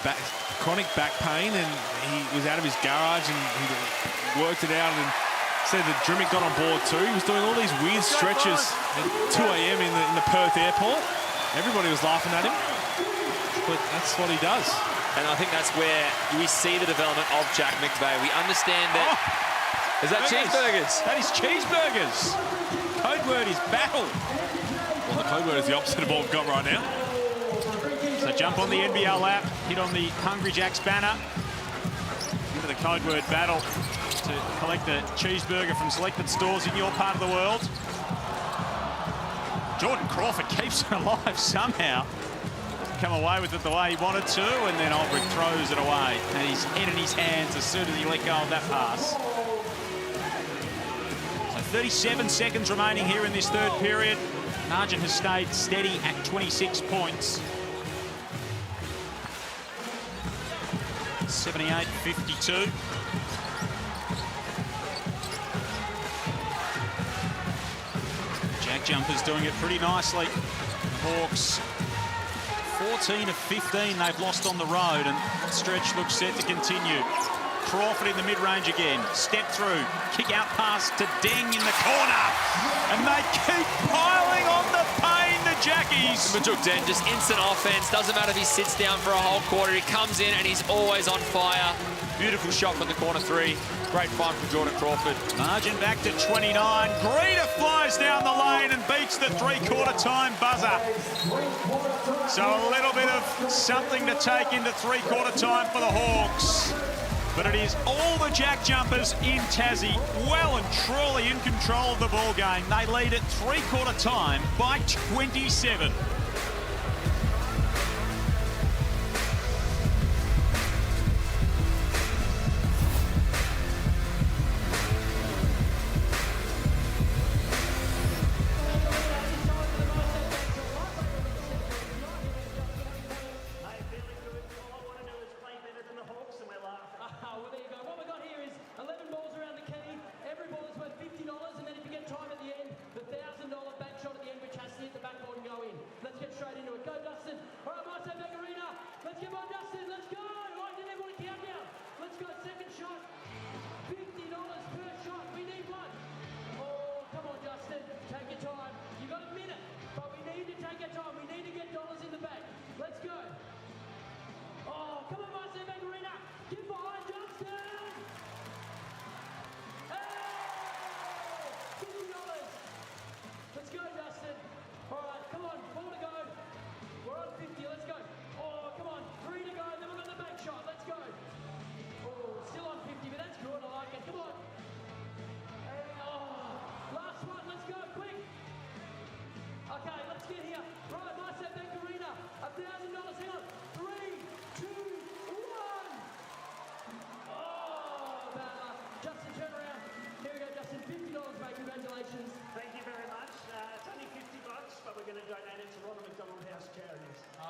chronic back pain, and he was out of his garage and he worked it out, and said that Drimmick got on board too. He was doing all these weird stretches at 2 a.m. in the Perth airport. Everybody was laughing at him, but that's what he does. And I think that's where we see the development of Jack McVeigh. We understand that Is that cheeseburgers? That is cheeseburgers. Code word is battle. Well, the code word is the opposite of what we've got right now. So jump on the NBL app, hit on the Hungry Jacks banner, into the code word battle to collect a cheeseburger from selected stores in your part of the world. Jordan Crawford keeps it alive somehow. Doesn't come away with it the way he wanted to, and then Albrecht throws it away. And his head in his hands as soon as he let go of that pass. So 37 seconds remaining here in this third period. Margin has stayed steady at 26 points. 78-52. JackJumpers doing it pretty nicely. Hawks 14 of 15 they've lost on the road, and that stretch looks set to continue. Crawford in the mid-range again. Step through. Kick out pass to Deng in the corner. And they keep piling on the pain, the Jackies. Majuk Deng, just instant offense. Doesn't matter if he sits down for a whole quarter. He comes in and he's always on fire. Beautiful shot from the corner three. Great find from Jordan Crawford. Margin back to 29. Greta flies down the lane and beats the three-quarter time buzzer. So a little bit of something to take into three-quarter time for the Hawks. But it is all the JackJumpers in Tassie, well and truly in control of the ball game. They lead at three-quarter time by 27.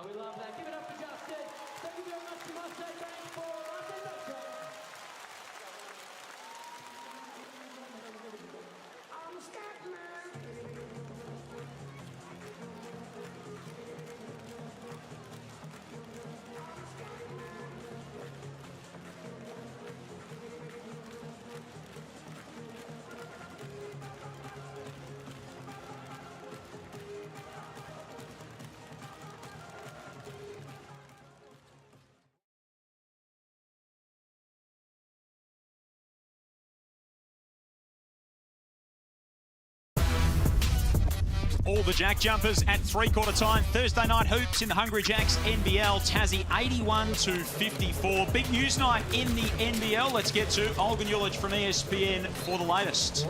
We love that. Give it up for Justin. Thank you very much to Marseille Bank for Marseille Bank. I'm a scat man. All the JackJumpers at three-quarter time. Thursday night hoops in the Hungry Jacks NBL. Tassie 81-54. Big news night in the NBL. Let's get to Olgun Ulic from ESPN for the latest.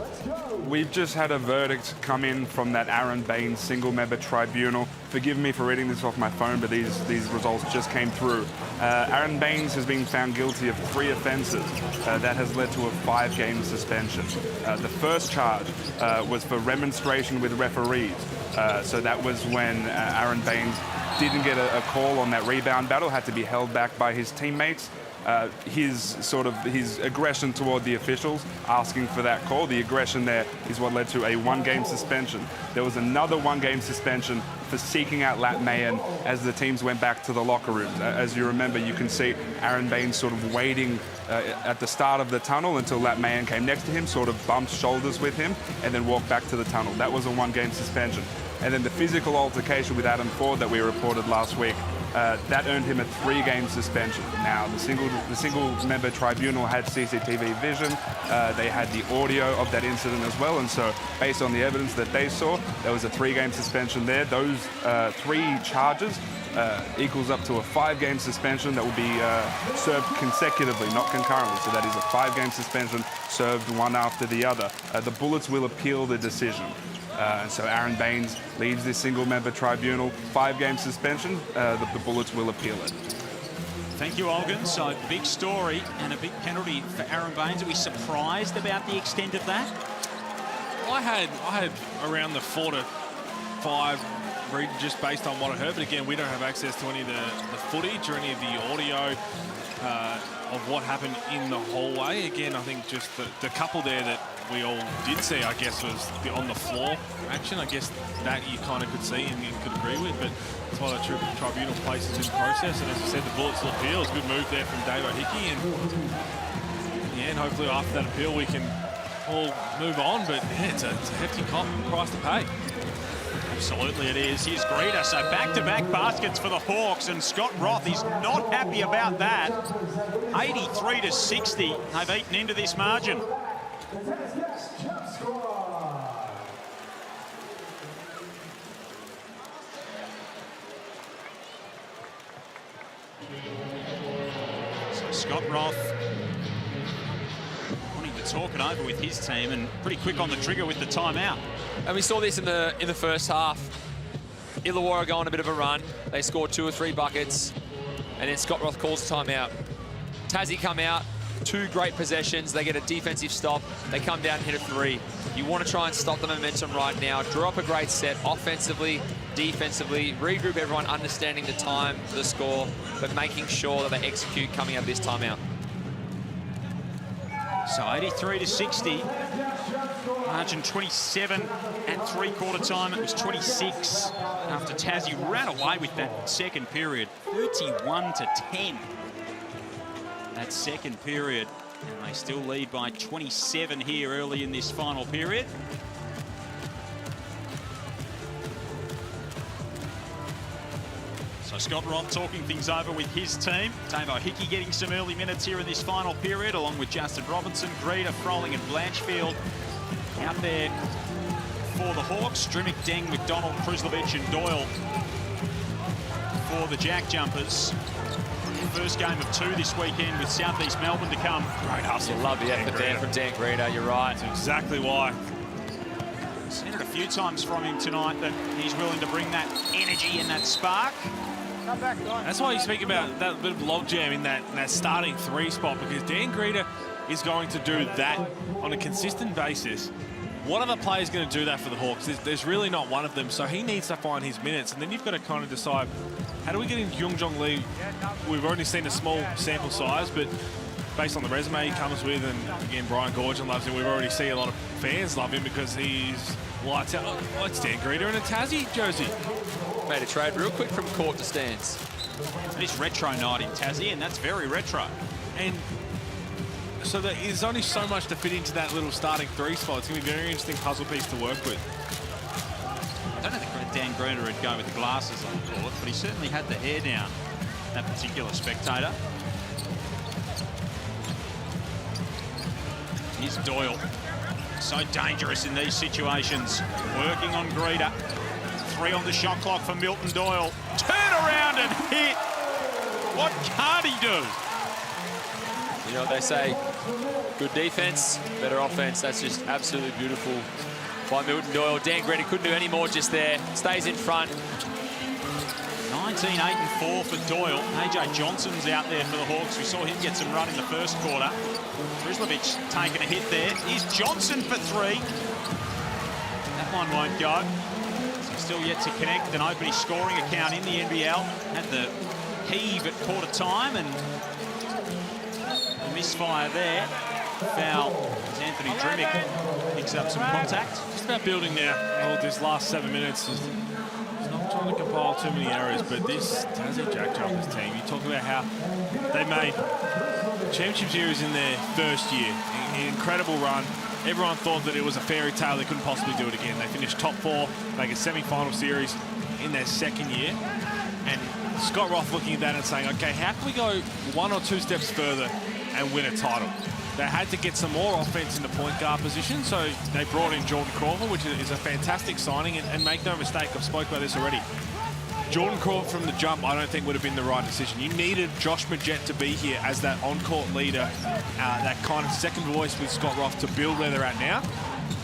We've just had a verdict come in from that Aaron Baines single-member tribunal. Forgive me for reading this off my phone, but these results just came through. Aaron Baines has been found guilty of 3 offences. That has led to a 5-game suspension. The first charge was for remonstration with referees. So that was when Aaron Baines didn't get a call on that rebound battle, had to be held back by his teammates. His aggression toward the officials, asking for that call, the aggression there is what led to a 1-game suspension. There was another 1-game suspension for seeking out Lat Mayen as the teams went back to the locker rooms. As you remember, you can see Aaron Baines sort of waiting at the start of the tunnel until Lat Mayen came next to him, sort of bumped shoulders with him, and then walked back to the tunnel. That was a 1-game suspension. And then the physical altercation with Adam Ford that we reported last week, That earned him a 3-game suspension. Now, the single-member tribunal had CCTV vision. They had the audio of that incident as well, and so based on the evidence that they saw, there was a 3-game suspension there. Those 3 charges equals up to a 5-game suspension that will be served consecutively, not concurrently. So that is a 5-game suspension served one after the other. The Bullets will appeal the decision. And so Aaron Baines leads this single-member tribunal, 5-game suspension. The Bullets will appeal it. Thank you, Olgun. So big story and a big penalty for Aaron Baines. Are we surprised about the extent of that? I had around the 4 to 5 read just based on what I heard, but again, we don't have access to any of the footage or any of the audio of what happened in the hallway. Again, I think just the couple there that we all did see, I guess, was the on the floor action. I guess that you kind of could see and could agree with, but that's why the tribunal places in process. And as I said, the Bullets will appeal. It's a good move there from Dave O'Hickey, and hopefully after that appeal we can all move on. But yeah, it's a hefty price to pay. Absolutely it is. Here's Greta. So back-to-back baskets for the Hawks, and Scott Roth is not happy about that. 83-60. They've eaten into this margin. So Scott Roth wanting to talk it over with his team, and pretty quick on the trigger with the timeout. And we saw this in the first half. Illawarra go on a bit of a run. They scored 2 or 3 buckets, and then Scott Roth calls timeout. Tassie come out, 2 great possessions. They get a defensive stop. They come down and hit a 3. You want to try and stop the momentum right now. Draw up a great set offensively, defensively, regroup everyone, understanding the time for the score, but making sure that they execute coming out of this timeout. So 83-60. Margin 27 at three-quarter time. It was 26 after Tassie ran away with that second period. 31-10. That second period. And they still lead by 27 here early in this final period. So Scott Roth talking things over with his team. Dave O'Hickey getting some early minutes here in this final period, along with Justin Robinson, Greta, Froling and Blanchfield out there for the Hawks. Strimmick, Deng, McDonald, Kruslovich and Doyle for the JackJumpers. First game of 2 this weekend with South East Melbourne to come. Great hustle. Love the effort there from Dan Greta, you're right. That's exactly why. Seen it a few times from him tonight that he's willing to bring that energy and that spark. That's why you speak about that bit of logjam in that starting 3 spot, because Dan Greta is going to do that on a consistent basis. What other player is going to do that for the Hawks? There's really not one of them, so he needs to find his minutes, and then you've got to kind of decide, how do we get in Yoongjong Lee? We've already seen a small sample size, but based on the resume he comes with, and again, Brian Gorgon loves him. We've already seen a lot of fans love him because he's lights out. Oh, it's Dan Greta in a Tassie jersey. Made a trade real quick from court to stands. It is retro night in Tassie, and that's very retro. And so there's only so much to fit into that little starting 3 spot. It's going to be a very interesting puzzle piece to work with. I don't think Dan Greta would go with the glasses on the court, but he certainly had the hair down, that particular spectator. Here's Doyle. So dangerous in these situations. Working on Greta. 3 on the shot clock for Milton Doyle. Turn around and hit. What can't he do? You know what they say, good defense, better offense. That's just absolutely beautiful by Milton Doyle. Dan Greta couldn't do any more just there. Stays in front. 19-8-4 for Doyle. AJ Johnson's out there for the Hawks. We saw him get some run in the first quarter. Kruslovich taking a hit there. Here's Johnson for 3. That one won't go. So still yet to connect an opening scoring account in the NBL. Had the heave at quarter time, and a misfire there. Foul as Anthony Drimmick picks up some contact. Just about building now. Oh, this last 7 minutes is not trying to compile too many errors, but this Tassie JackJumpers team, you talk about how they made championship series in their first year. An incredible run. Everyone thought that it was a fairy tale. They couldn't possibly do it again. They finished top 4, make a semi-final series in their second year. And Scott Roth looking at that and saying, okay, how can we go 1 or 2 steps further and win a title? They had to get some more offense in the point guard position, so they brought in Jordan Crawford, which is a fantastic signing. And make no mistake, I've spoke about this already. Jordan Crawford from the jump, I don't think would have been the right decision. You needed Josh Magette to be here as that on-court leader, that kind of second voice with Scott Roth to build where they're at now.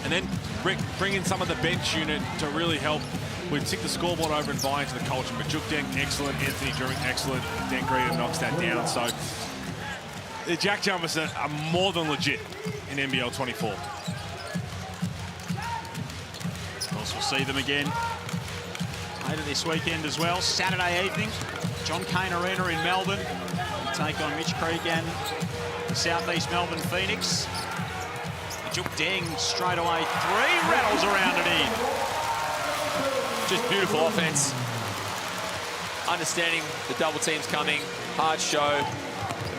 And then bring in some of the bench unit to really help with tick the scoreboard over and buy into the culture. But Juk Deng, excellent. Anthony Drumming, excellent. Dan Greer knocks that down. So the JackJumpers are more than legit in NBL 24. Of course, we'll see them again later this weekend as well. Saturday evening, John Cain Arena in Melbourne. Take on Mitch Creek and the Southeast Melbourne Phoenix. Juk Deng straight away, 3 rattles around it in. Just beautiful offense. Understanding the double teams coming, hard show.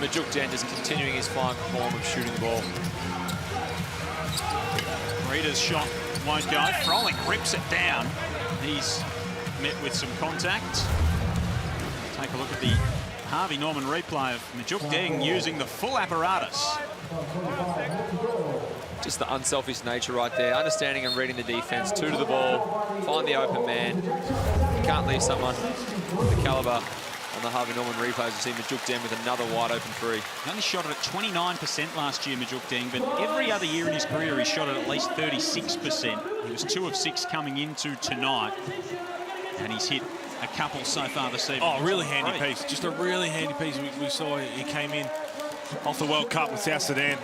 And Juk Deng just continuing his fine form of shooting the ball. Reader's shot won't go. Froling rips it down. He's met with some contact. Take a look at the Harvey Norman replay of Juk Deng using the full apparatus. Just the unselfish nature right there. Understanding and reading the defense. 2 to the ball. Find the open man. You can't leave someone with the caliber on the Harvey Norman replays. You see Juk Deng with another wide open 3. He only shot it at 29% last year, Juk Deng, but every other year in his career he shot it at least 36%. He was 2 of 6 coming into tonight, and he's hit a couple so far this evening. Oh, really handy piece. Just a really handy piece. We saw he came in off the World Cup with South Sudan.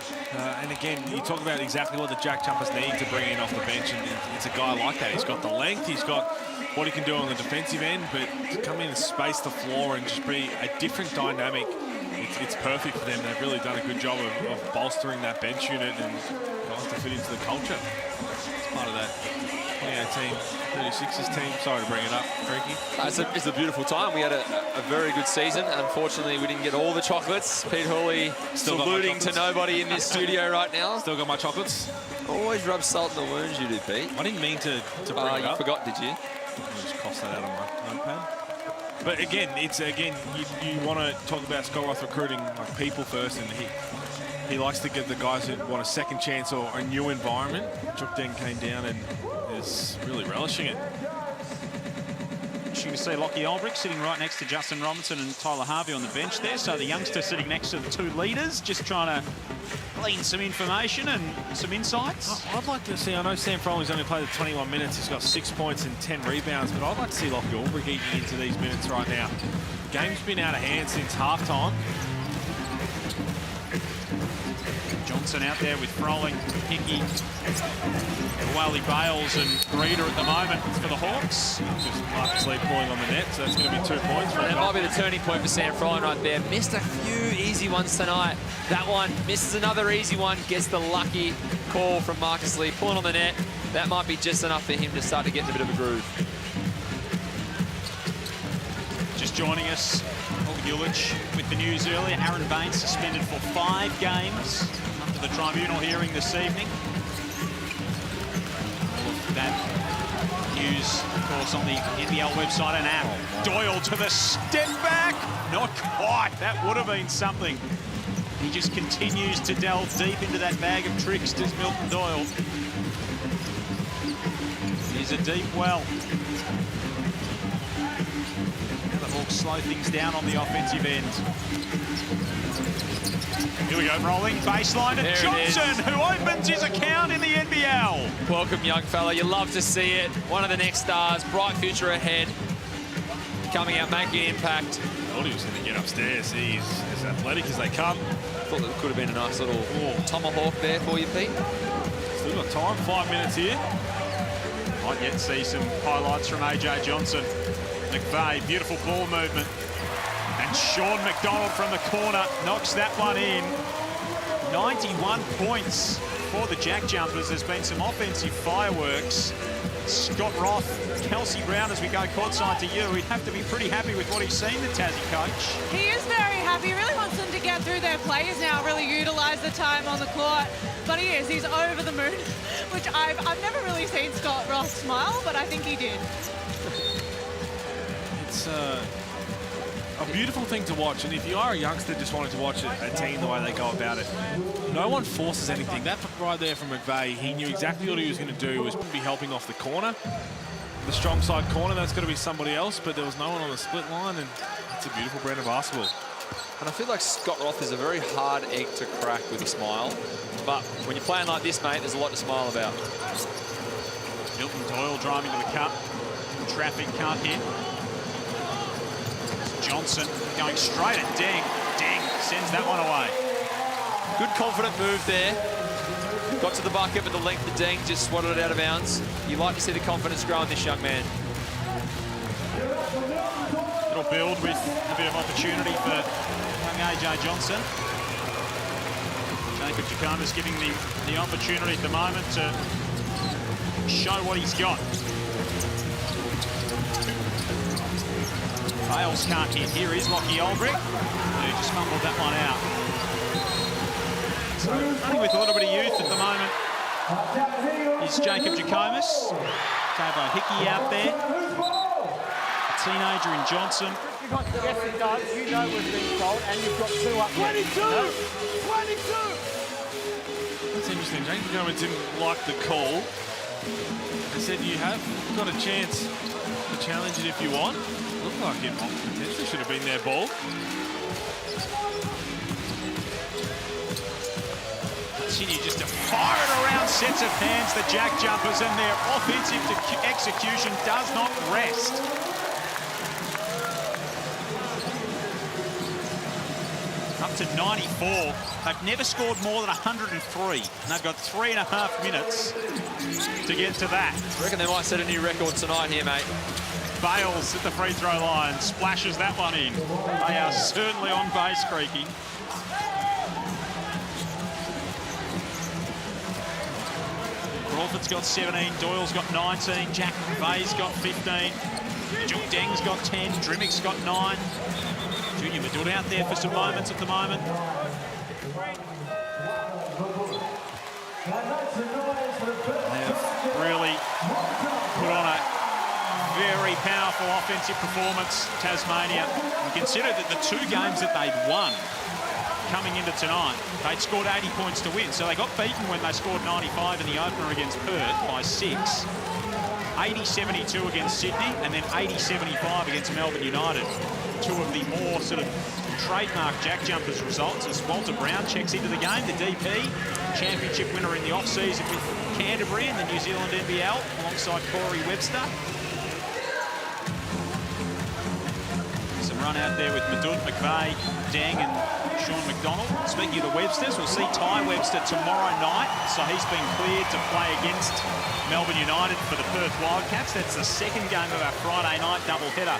And again, you talk about exactly what the JackJumpers need to bring in off the bench, and it's a guy like that. He's got the length, he's got what he can do on the defensive end, but to come in and space the floor and just be a different dynamic, it's perfect for them. They've really done a good job of bolstering that bench unit and guys to fit into the culture. It's part of that 2018 36ers team. Sorry to bring it up, Frankie. It's a beautiful time. We had a very good season. Unfortunately, we didn't get all the chocolates. Pete Hawley saluting to nobody in this studio right now. Still got my chocolates. Always rub salt in the wounds, you do, Pete. I didn't mean to bring it up. You forgot, did you? I'll just cross that out on my notepad. But again, you want to talk about Scott Roth recruiting like people first, and he likes to get the guys who want a second chance or a new environment. Juk Deng came down and is really relishing it. Interesting to see Lockie Aldrich sitting right next to Justin Robinson and Tyler Harvey on the bench there. So the youngster sitting next to the 2 leaders, just trying to glean some information and some insights. I'd like to see, I know Sam Froling's only played 21 minutes, he's got 6 points and 10 rebounds, but I'd like to see Lockie Aldrich eating into these minutes right now. The game's been out of hand since halftime. Johnson out there with Froling, Hickey, Wally Bales and Reader at the moment for the Hawks. Just Marcus Lee pulling on the net, so that's going to be 2 points. That might be the turning point for Sam Froling right there. Missed a few easy ones tonight. That one misses another easy one, gets the lucky call from Marcus Lee pulling on the net. That might be just enough for him to start to get in a bit of a groove. Just joining us, Paul Ulich with the news earlier. Aaron Baines suspended for 5 games after the tribunal hearing this evening. That news, of course, on the NBL website and app. Doyle to the step back. Not quite. That would have been something. He just continues to delve deep into that bag of tricks, does Milton Doyle. Here's a deep well. Now the Hawks slow things down on the offensive end. Here we go, rolling baseline to Johnson, who opens his account in the NBL. Welcome, young fella. You love to see it. One of the next stars, bright future ahead. Coming out, making an impact. I thought he was going to get upstairs. He's as athletic as they come. Thought that could have been a nice little tomahawk there for you, Pete. Still got time, 5 minutes here. Might yet see some highlights from AJ Johnson. McVeigh, beautiful ball movement. And Sean McDonald from the corner knocks that one in. 91 points for the JackJumpers. There's been some offensive fireworks. Scott Roth, Kelsey Brown, as we go courtside to you, he'd have to be pretty happy with what he's seen, the Tassie coach. He is very happy. He really wants them to get through their plays now, really utilise the time on the court. But he is. He's over the moon, which I've never really seen Scott Roth smile, but I think he did. It's a beautiful thing to watch. And if you are a youngster just wanting to watch a team the way they go about it, no one forces anything. That right there from McVeigh, he knew exactly what he was going to do, was be helping off the corner. The strong side corner, that's going to be somebody else, but there was no one on the split line, and it's a beautiful brand of basketball. And I feel like Scott Roth is a very hard egg to crack with a smile. But when you're playing like this, mate, there's a lot to smile about. Milton Doyle driving to the cup. Traffic can't hit. Johnson going straight at Deng. Deng sends that one away. Good confident move there. Got to the bucket, but the length of Deng just swatted it out of bounds. You like to see the confidence grow in this young man. It'll build with a bit of opportunity for young AJ Johnson. Jacob Jacomas giving the opportunity at the moment to show what he's got. Bales can't hit. Here is Lockie Olbrich, who just fumbled that one out. So running with a little bit of youth at the moment is Jacob Jacomas. Tabo Hickey out there. A teenager in Johnson. Yes, it does. You know we've been told, and you've got 2 up. 22! 22! That's interesting. Jacob Jacomas didn't like the call. They said you have got a chance to challenge it if you want. Looked like it potentially should have been their ball. Continue just to fire it around sets of hands, the JackJumpers, and their offensive execution does not rest. Up to 94. They've never scored more than 103. And they've got 3.5 minutes to get to that. I reckon they might set a new record tonight here, mate. Bales at the free throw line, splashes that one in. They are certainly on base creaking. Crawford's got 17, Doyle's got 19, Jack McVeigh's got 15, Juk Deng's got 10, Drimmick's got 9. Junior Madud out there for some moments at the moment. They have really put on a very powerful offensive performance, Tasmania. And consider that the 2 games that they'd won coming into tonight, they'd scored 80 points to win. So they got beaten when they scored 95 in the opener against Perth by 6. 80-72 against Sydney, and then 80-75 against Melbourne United. 2 of the more sort of trademark JackJumpers results as Walter Brown checks into the game, the DP, championship winner in the off-season with Canterbury in the New Zealand NBL, alongside Corey Webster. Some run out there with Madud, McVeigh, Deng and Sean McDonald. Speaking of the Websters, we'll see Ty Webster tomorrow night. So he's been cleared to play against Melbourne United for the Perth Wildcats. That's the 2nd game of our Friday night doubleheader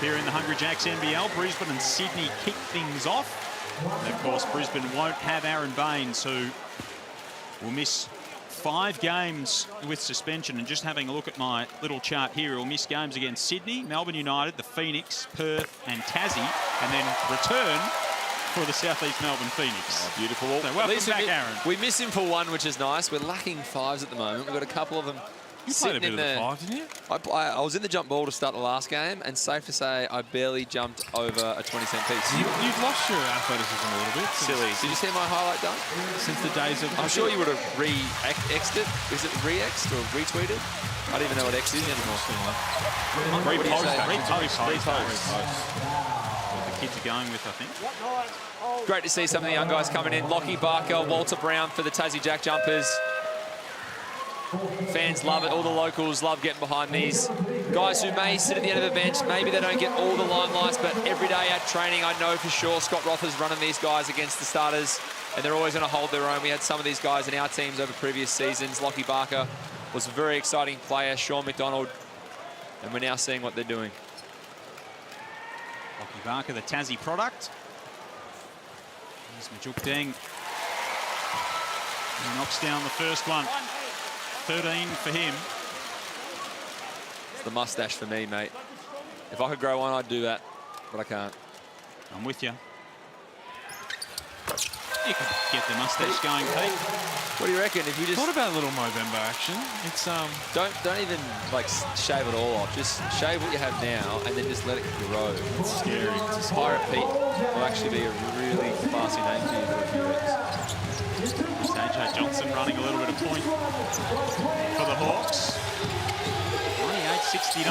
here in the Hungry Jacks NBL. Brisbane and Sydney kick things off. And of course, Brisbane won't have Aaron Baines, who will miss 5 games with suspension. And just having a look at my little chart here, he'll miss games against Sydney, Melbourne United, the Phoenix, Perth and Tassie, and then return for the South East Melbourne Phoenix. Oh, beautiful. So welcome back, Aaron. We miss him for 1, which is nice. We're lacking 5s at the moment. We've got a couple of them. You played a bit of the 5, didn't you? I was in the jump ball to start the last game, and safe to say I barely jumped over a 20-cent piece. You've lost your athleticism a little bit. Silly. Did you see my highlight dunk? Since the days of... I'm sure you would have re-X'd it. Is it re-X'd or retweeted? I don't even know what X is anymore. Repost. What the kids are going with, I think. Great to see some of the young guys coming in. Lockie Barker, Walter Brown for the Tassie JackJumpers. Fans love it. All the locals love getting behind these guys who may sit at the end of the bench. Maybe they don't get all the limelights, but every day at training, I know for sure Scott Roth is running these guys against the starters, and they're always going to hold their own. We had some of these guys in our teams over previous seasons. Lockie Barker was a very exciting player, Sean McDonald, and we're now seeing what they're doing. Lockie Barker, the Tassie product. Here's Juk Deng. He knocks down the first one. 13 for him. It's the mustache for me, mate. If I could grow one, I'd do that, but I can't. I'm with you. You can get the mustache going, Pete. What do you reckon? If you just thought about a little Movember action, it's don't even like shave it all off. Just shave what you have now and then just let it grow. It's scary. Pirate Pete will actually be a really classy name for you for a few weeks. AJ Johnson running a little bit of point for the Hawks. 28-69.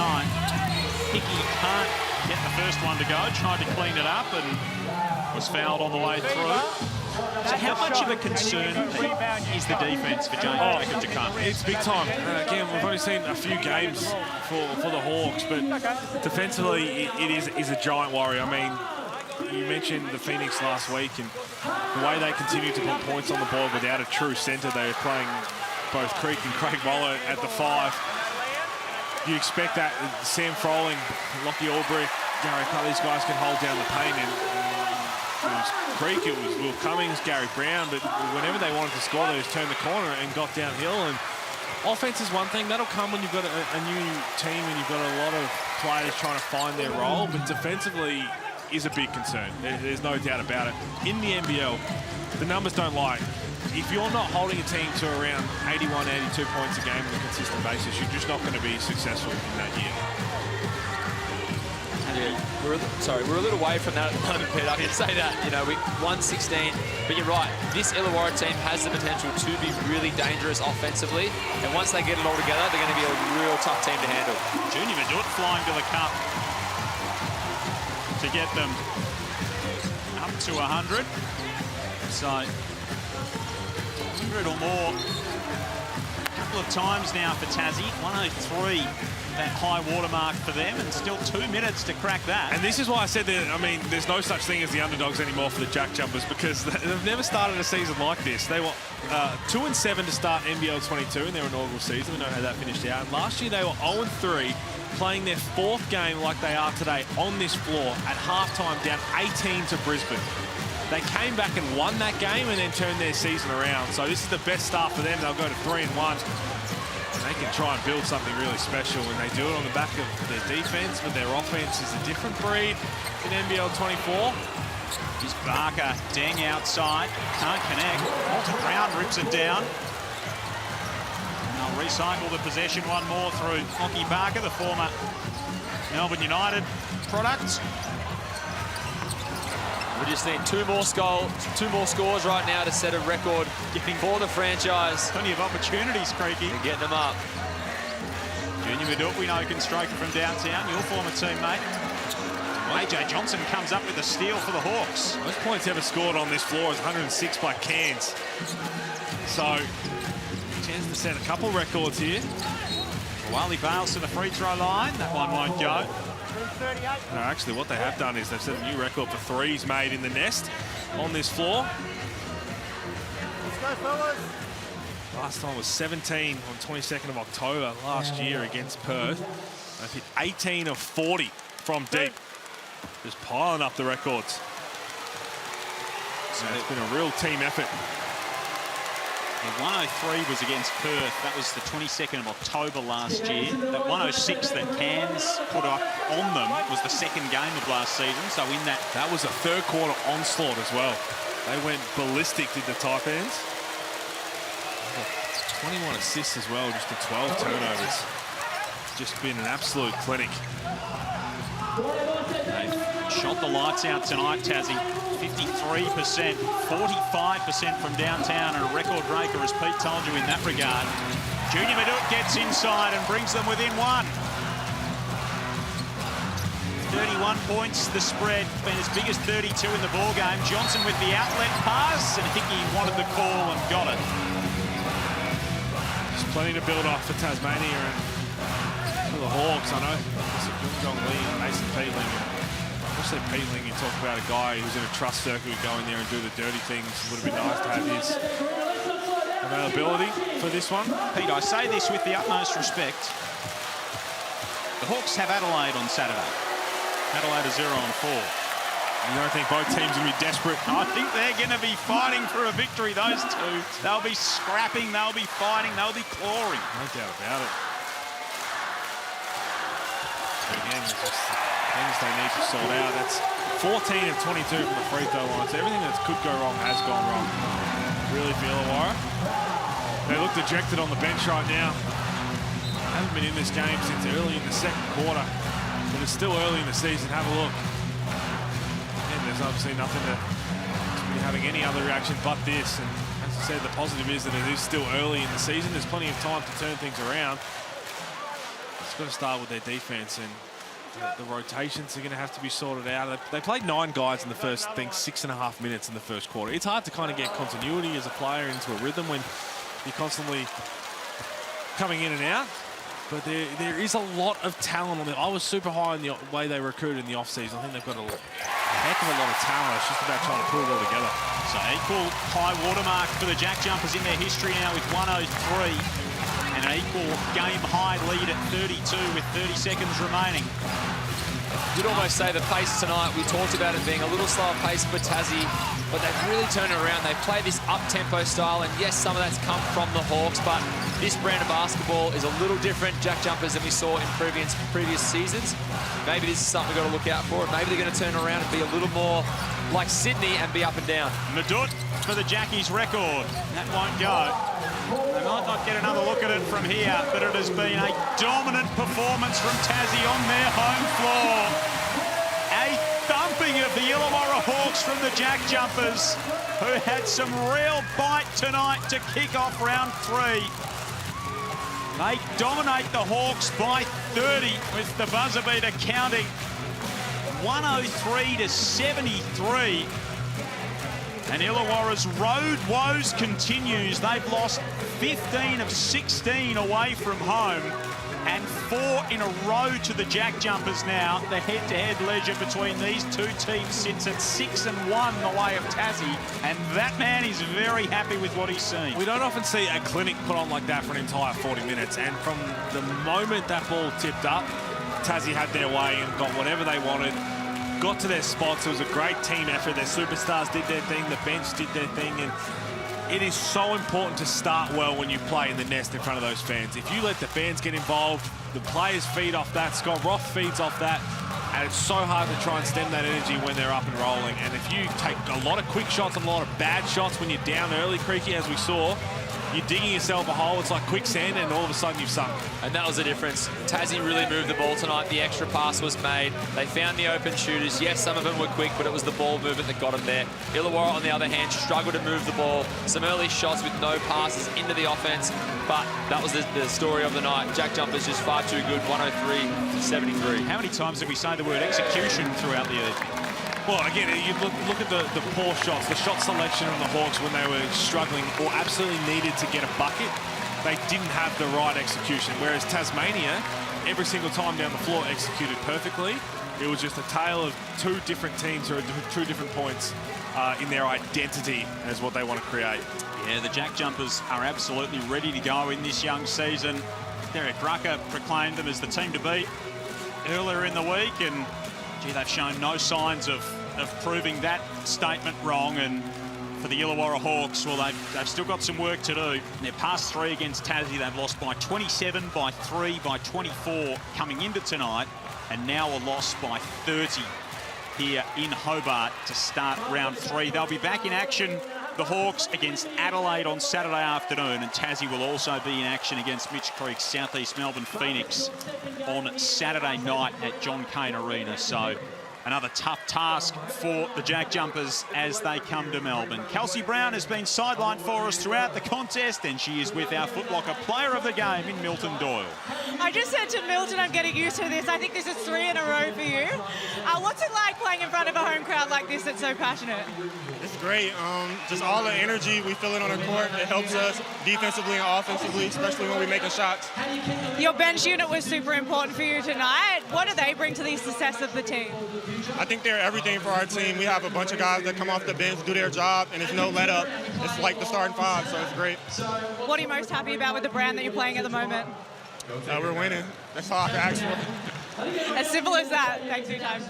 Hickey can't get the first one to go. Tried to clean it up and was fouled on the way through. So how much of a concern is the defence for James Jacob to come? It's big time. Again, we've only seen a few games for the Hawks, but defensively, it is a giant worry. I mean, you mentioned the Phoenix last week and the way they continue to put points on the board without a true centre. They were playing both Creek and Craig Waller at the 5. You expect that Sam Froling, Lockie Albrecht, Gary Putt, these guys can hold down the paint. And it was Creek, it was Will Cummings, Gary Brown, but whenever they wanted to score, they just turned the corner and got downhill. And offense is one thing. That'll come when you've got a new team and you've got a lot of players trying to find their role. But defensively is a big concern. There's no doubt about it. In the NBL, the numbers don't lie. If you're not holding a team to around 81, 82 points a game on a consistent basis, you're just not going to be successful in that year. Yeah, we're a little away from that at the moment, Pete. I can say that, you know, we won 16, but you're right. This Illawarra team has the potential to be really dangerous offensively, and once they get it all together, they're going to be a real tough team to handle. Junior Madut flying to the cup to get them up to 100. So 100 or more a couple of times now for Tassie. 103. That high watermark for them, and still 2 minutes to crack that. And this is why I said that, I mean, there's no such thing as the underdogs anymore for the JackJumpers, because they've never started a season like this. They were 2-7 to start NBL22 in their inaugural season. We know how that finished out. And last year they were 0-3, playing their 4th game like they are today on this floor at halftime, down 18 to Brisbane. They came back and won that game and then turned their season around. So this is the best start for them. They'll go to 3-1. They can try and build something really special, and they do it on the back of their defense, but their offense is a different breed in NBL24. Here's Barker, Deng outside, can't connect. Walter Brown rips it down. And they'll recycle the possession one more through Lockie Barker, the former Melbourne United product. We just need two more scores right now to set a record for the franchise. Plenty of opportunities, Creaky. We're getting them up. Junior Madut, we know, can stroke it from downtown. Your former teammate. AJ Johnson comes up with a steal for the Hawks. Most points ever scored on this floor is 106 by Cairns. So, chance to set a couple records here. Wally Bales to the free throw line. That one won't go. No, actually, what they have done is they've set a new record for threes made in the nest on this floor. Let's go, fellas. Last time was 17 on 22nd of October last year against Perth. They've hit 18 of 40 from deep. Just piling up the records. So it's been a real team effort. The 103 was against Perth. That was the 22nd of October last year. That 106 that Cairns put up on them was the second game of last season. So in that... That was a third quarter onslaught as well. They went ballistic, did the Taipans. 21 assists as well, just to 12 turnovers. It's just been an absolute clinic. They've shot the lights out tonight, Tassie. 53%, 45% from downtown, and a record breaker, as Pete told you, in that regard. Junior Madut gets inside and brings them within one. 31 points, the spread, been as big as 32 in the ball game. Johnson with the outlet pass, and Hickey wanted the call and got it. There's plenty to build off for Tasmania and for the Hawks. I know Jung Lee and Mason Peatling. Especially Peatling, you talk about a guy who's in a trust circuit who go in there and do the dirty things. It would have been nice to have his availability for this one. Pete, I say this with the utmost respect. The Hawks have Adelaide on Saturday. Adelaide are 0-4. You don't think both teams will be desperate? I think they're going to be fighting for a victory, those two. They'll be scrapping, they'll be fighting, they'll be clawing. No doubt about it. Again, it's just things they need to sort out. That's 14 of 22 from the free throw line. So everything that could go wrong has gone wrong. Really for Illawarra. They look dejected on the bench right now. Haven't been in this game since early in the second quarter. But it's still early in the season. Have a look. And there's obviously nothing to be having any other reaction but this. And as I said, the positive is that it is still early in the season. There's plenty of time to turn things around. It's got to start with their defense, and the rotations are going to have to be sorted out. They played 9 guys in the first, I think, 6.5 minutes in the first quarter. It's hard to kind of get continuity as a player into a rhythm when you're constantly coming in and out. But there is a lot of talent on there. I was super high on the way they recruited in the offseason. I think they've got a heck of a lot of talent. It's just about trying to pull it all together. So equal high watermark for the JackJumpers in their history now with 103. And an equal game high lead at 32 with 30 seconds remaining. You'd almost say the pace tonight, we talked about it being a little slower pace for Tassie, but they've really turned it around. They play this up-tempo style, and yes, some of that's come from the Hawks, but this brand of basketball is a little different, JackJumpers, than we saw in previous seasons. Maybe this is something we've got to look out for. Maybe they're going to turn around and be a little more like Sydney and be up and down. Madut for the Jackies record. That won't go. They might not get another look at it from here, but it has been a dominant performance from Tassie on their home floor. A thumping of the Illawarra Hawks from the JackJumpers, who had some real bite tonight to kick off round 3. They dominate the Hawks by 30 with the buzzer beater counting 103 to 73. And Illawarra's road woes continues. They've lost 15 of 16 away from home and 4 in a row to the JackJumpers now. The head-to-head ledger between these two teams sits at 6-1 the way of Tassie, and that man is very happy with what he's seen. We don't often see a clinic put on like that for an entire 40 minutes, and from the moment that ball tipped up, Tassie had their way and got whatever they wanted. Got to their spots. It was a great team effort. Their superstars did their thing. The bench did their thing. And it is so important to start well when you play in the nest in front of those fans. If you let the fans get involved, the players feed off that. Scott Roth feeds off that. And it's so hard to try and stem that energy when they're up and rolling. And if you take a lot of quick shots and a lot of bad shots when you're down early, Creaky, as we saw, you're digging yourself a hole. It's like quicksand, and all of a sudden you've sunk. And that was the difference. Tassie really moved the ball tonight. The extra pass was made. They found the open shooters. Yes, some of them were quick, but it was the ball movement that got them there. Illawarra, on the other hand, struggled to move the ball. Some early shots with no passes into the offense, but that was the story of the night. JackJumpers just far too good, 103 to 73. How many times did we say the word execution throughout the evening? Well, again, you look at the poor shots, the shot selection on the Hawks when they were struggling or absolutely needed to get a bucket. They didn't have the right execution, whereas Tasmania, every single time down the floor, executed perfectly. It was just a tale of 2 different teams or 2 different points in their identity as what they want to create. Yeah, the JackJumpers are absolutely ready to go in this young season. Derek Rucker proclaimed them as the team to beat earlier in the week, and gee, they've shown no signs of proving that statement wrong. And for the Illawarra Hawks, well, they've still got some work to do. They're past 3 against Tassie. They've lost by 27, by 3, by 24 coming into tonight, and now a loss by 30 here in Hobart to start round 3. They'll be back in action, the Hawks, against Adelaide on Saturday afternoon, and Tassie will also be in action against Mitch Creek's Southeast Melbourne Phoenix on Saturday night at John Cain Arena. So another tough task for the JackJumpers as they come to Melbourne. Kelsey Brown has been sidelined for us throughout the contest, and she is with our Foot Locker player of the game in Milton Doyle. I just said to Milton, I'm getting used to this. I think this is 3 in a row for you. What's it like playing in front of a home crowd like this that's so passionate? It's great. Just all the energy we feel it on the court. It helps us defensively and offensively, especially when we're making shots. Your bench unit was super important for you tonight. What do they bring to the success of the team? I think they're everything for our team. We have a bunch of guys that come off the bench, do their job, and it's no let up. It's like the starting 5, so it's great. What are you most happy about with the brand that you're playing at the moment? We're winning. That's all I can ask for. As simple as that. Thanks for your time.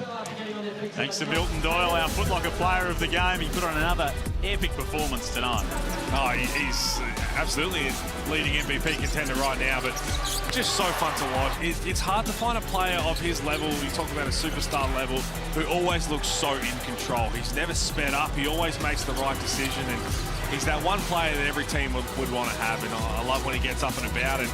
Thanks to Milton Doyle, our Footlocker player of the game. He put on another epic performance tonight. Oh, he's absolutely a leading MVP contender right now, but just so fun to watch. It's hard to find a player of his level, you talk about a superstar level, who always looks so in control. He's never sped up, he always makes the right decision, and he's that one player that every team would want to have, and I love when he gets up and about. And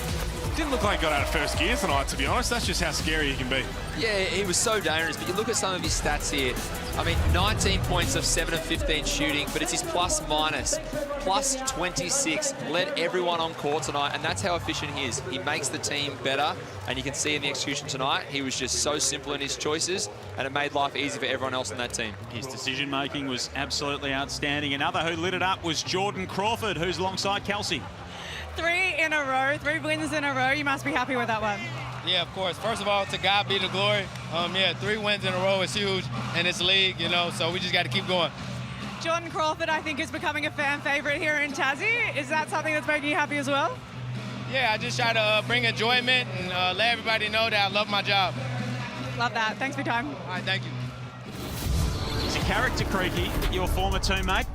didn't look like he got out of first gear tonight, to be honest. That's just how scary he can be. Yeah, he was so dangerous, but you look at some of his stats here. I mean, 19 points of 7 of 15 shooting, but it's his plus-minus. Plus 26, led everyone on court tonight, and that's how efficient he is. He makes the team better, and you can see in the execution tonight, he was just so simple in his choices, and it made life easy for everyone else on that team. His decision-making was absolutely outstanding. Another who lit it up was Jordan Crawford, who's alongside Kelsey. 3 in a row, 3 wins in a row. You must be happy with that one. Yeah, of course. First of all, to God be the glory. Yeah, 3 wins in a row is huge in this league, you know, so we just got to keep going. Jordan Crawford, I think, is becoming a fan favorite here in Tassie. Is that something that's making you happy as well? Yeah, I just try to bring enjoyment and let everybody know that I love my job. Love that. Thanks for your time. All right, thank you. He's a character, Creaky, your former teammate.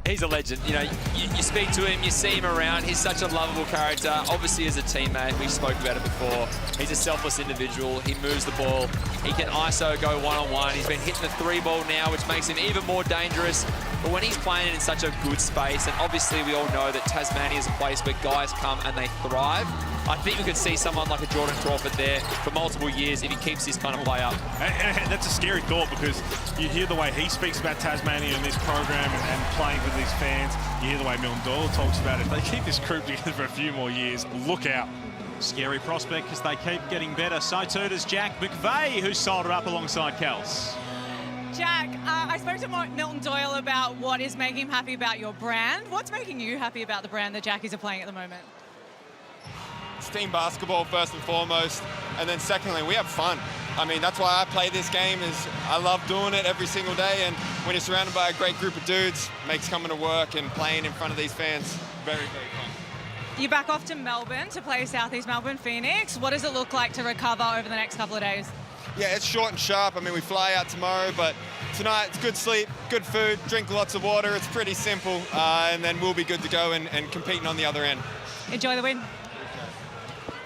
He's a legend. You know, you speak to him, you see him around. He's such a lovable character. Obviously, as a teammate, we spoke about it before. He's a selfless individual. He moves the ball. He can ISO go one-on-one. He's been hitting the 3-ball now, which makes him even more dangerous. But when he's playing in such a good space, and obviously we all know that Tasmania is a place where guys come and they thrive, I think we could see someone like a Jordan Crawford there for multiple years if he keeps this kind of play up. And that's a scary thought, because you hear the way he speaks about Tasmania and this program and playing for these fans. You hear the way Milton Doyle talks about it. If they keep this group together for a few more years, look out. Scary prospect because they keep getting better. So too does Jack McVeigh, who's sold it up alongside Kels. Jack, I spoke to Milton Doyle about what is making him happy about your brand. What's making you happy about the brand that Jackies are playing at the moment? It's team basketball first and foremost, and then secondly, we have fun. I mean, that's why I play this game, is I love doing it every single day, and when you're surrounded by a great group of dudes, it makes coming to work and playing in front of these fans very, very fun. You're back off to Melbourne to play Southeast Melbourne Phoenix. What does it look like to recover over the next couple of days? Yeah, it's short and sharp. I mean, we fly out tomorrow, but tonight it's good sleep, good food, drink lots of water. It's pretty simple, and then we'll be good to go and competing on the other end. Enjoy the win.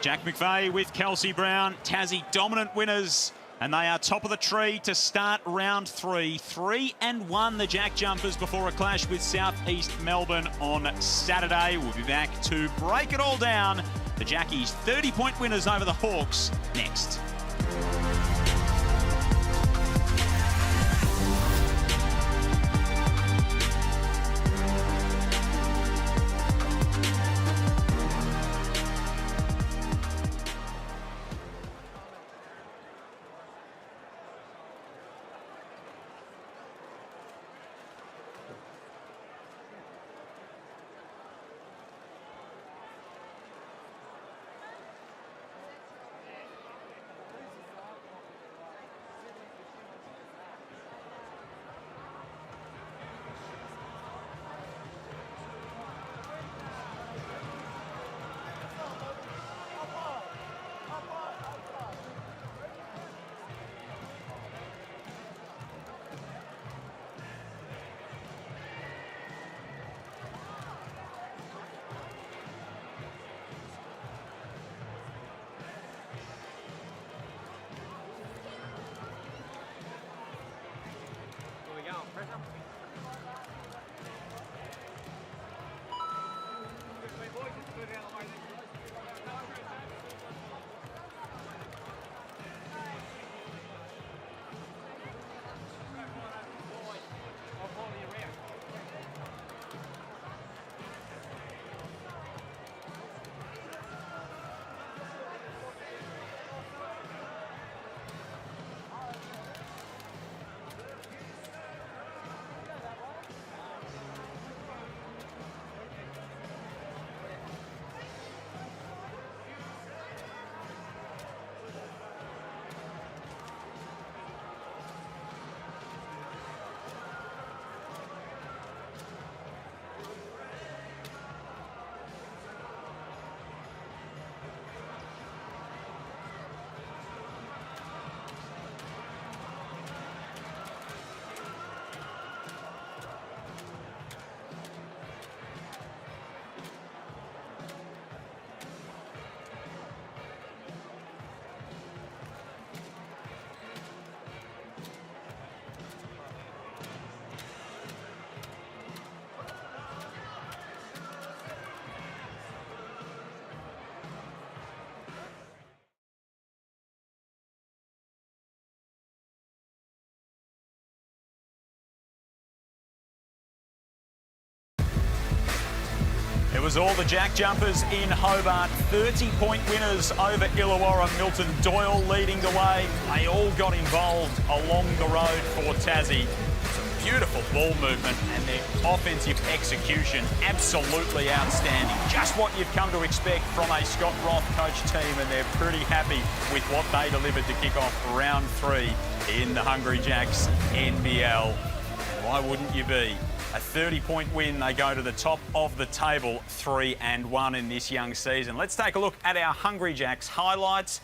Jack McVeigh with Kelsey Brown, Tassie dominant winners, and they are top of the tree to start round 3. 3-1 the JackJumpers before a clash with Southeast Melbourne on Saturday. We'll be back to break it all down. The Jackies 30-point winners over the Hawks next. was all the JackJumpers in Hobart. 30-point winners over Illawarra. Milton Doyle leading the way. They all got involved along the road for Tassie. Some beautiful ball movement and their offensive execution absolutely outstanding. Just what you've come to expect from a Scott Roth coach team, and they're pretty happy with what they delivered to kick off round 3 in the Hungry Jacks NBL. Why wouldn't you be? A 30-point win, they go to the top of the table, 3-1 in this young season. Let's take a look at our Hungry Jacks highlights.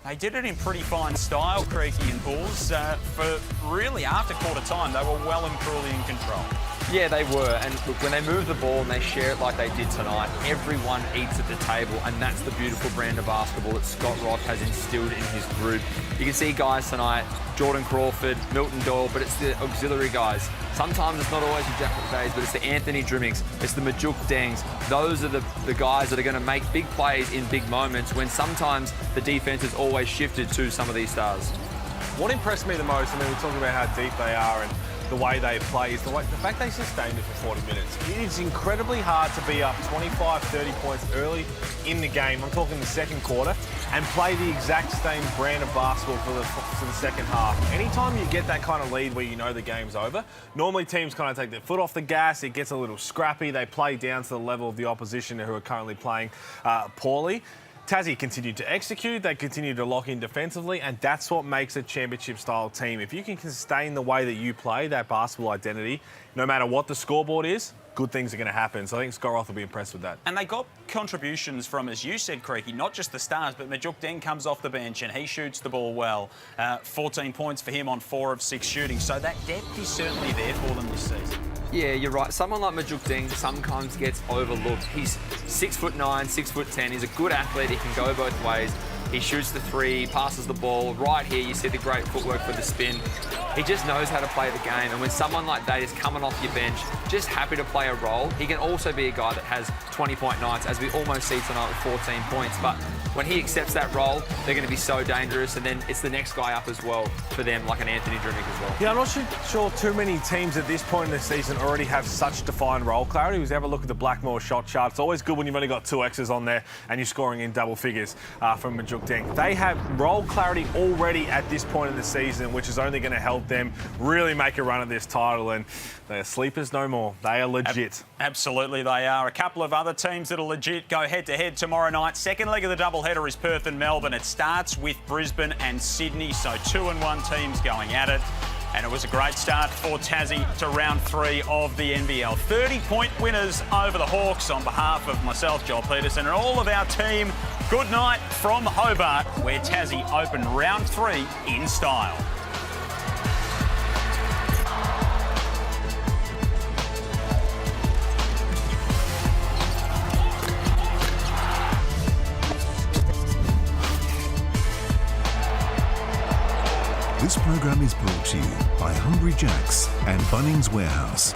They did it in pretty fine style, Creaky and Bulls. For really after quarter time, they were well and truly in control. Yeah, they were, and look, when they move the ball and they share it like they did tonight, everyone eats at the table, and that's the beautiful brand of basketball that Scott Roth has instilled in his group. You can see guys tonight, Jordan Crawford, Milton Doyle, but it's the auxiliary guys. Sometimes it's not always the Jack Days, but it's the Anthony Drimmings, it's the Majuk Dengs. Those are the guys that are going to make big plays in big moments when sometimes the defense has always shifted to some of these stars. What impressed me the most, I mean, we're talking about how deep they are and the way they play, is the fact they sustained it for 40 minutes. It is incredibly hard to be up 25, 30 points early in the game, I'm talking the second quarter, and play the exact same brand of basketball for the second half. Anytime you get that kind of lead where you know the game's over, normally teams kind of take their foot off the gas, it gets a little scrappy, they play down to the level of the opposition who are currently playing poorly. Tassie continued to execute, they continued to lock in defensively, and that's what makes a championship-style team. If you can sustain the way that you play, that basketball identity, no matter what the scoreboard is, good things are going to happen. So I think Scott Roth will be impressed with that. And they got contributions from, as you said, Creaky, not just the stars, but Majuk Deng comes off the bench and he shoots the ball well. 14 points for him on 4 of 6 shooting. So that depth is certainly there for them this season. Yeah, you're right. Someone like Majuk Deng sometimes gets overlooked. He's 6'9", 6'10". He's a good athlete. He can go both ways. He shoots the 3, passes the ball. Right here, you see the great footwork for the spin. He just knows how to play the game. And when someone like that is coming off your bench, just happy to play a role, he can also be a guy that has 20-point nights, as we almost see tonight with 14 points. But when he accepts that role, they're going to be so dangerous. And then it's the next guy up as well for them, like an Anthony Drimming as well. Yeah, I'm not sure too many teams at this point in the season already have such defined role clarity. If you ever look at the Blackmore shot chart, it's always good when you've only got 2 X's on there and you're scoring in double figures from Majuk Deng. They have role clarity already at this point in the season, which is only going to help them really make a run at this title, and they are sleepers no more. They are legit. Absolutely they are. A couple of other teams that are legit go head-to-head tomorrow night. Second leg of the doubleheader is Perth and Melbourne. It starts with Brisbane and Sydney, so 2-1 teams going at it. And it was a great start for Tassie to round 3 of the NBL. 30-point winners over the Hawks. On behalf of myself, Joel Peterson, and all of our team, good night from Hobart, where Tassie opened round 3 in style. This program is brought to you by Hungry Jacks and Bunnings Warehouse.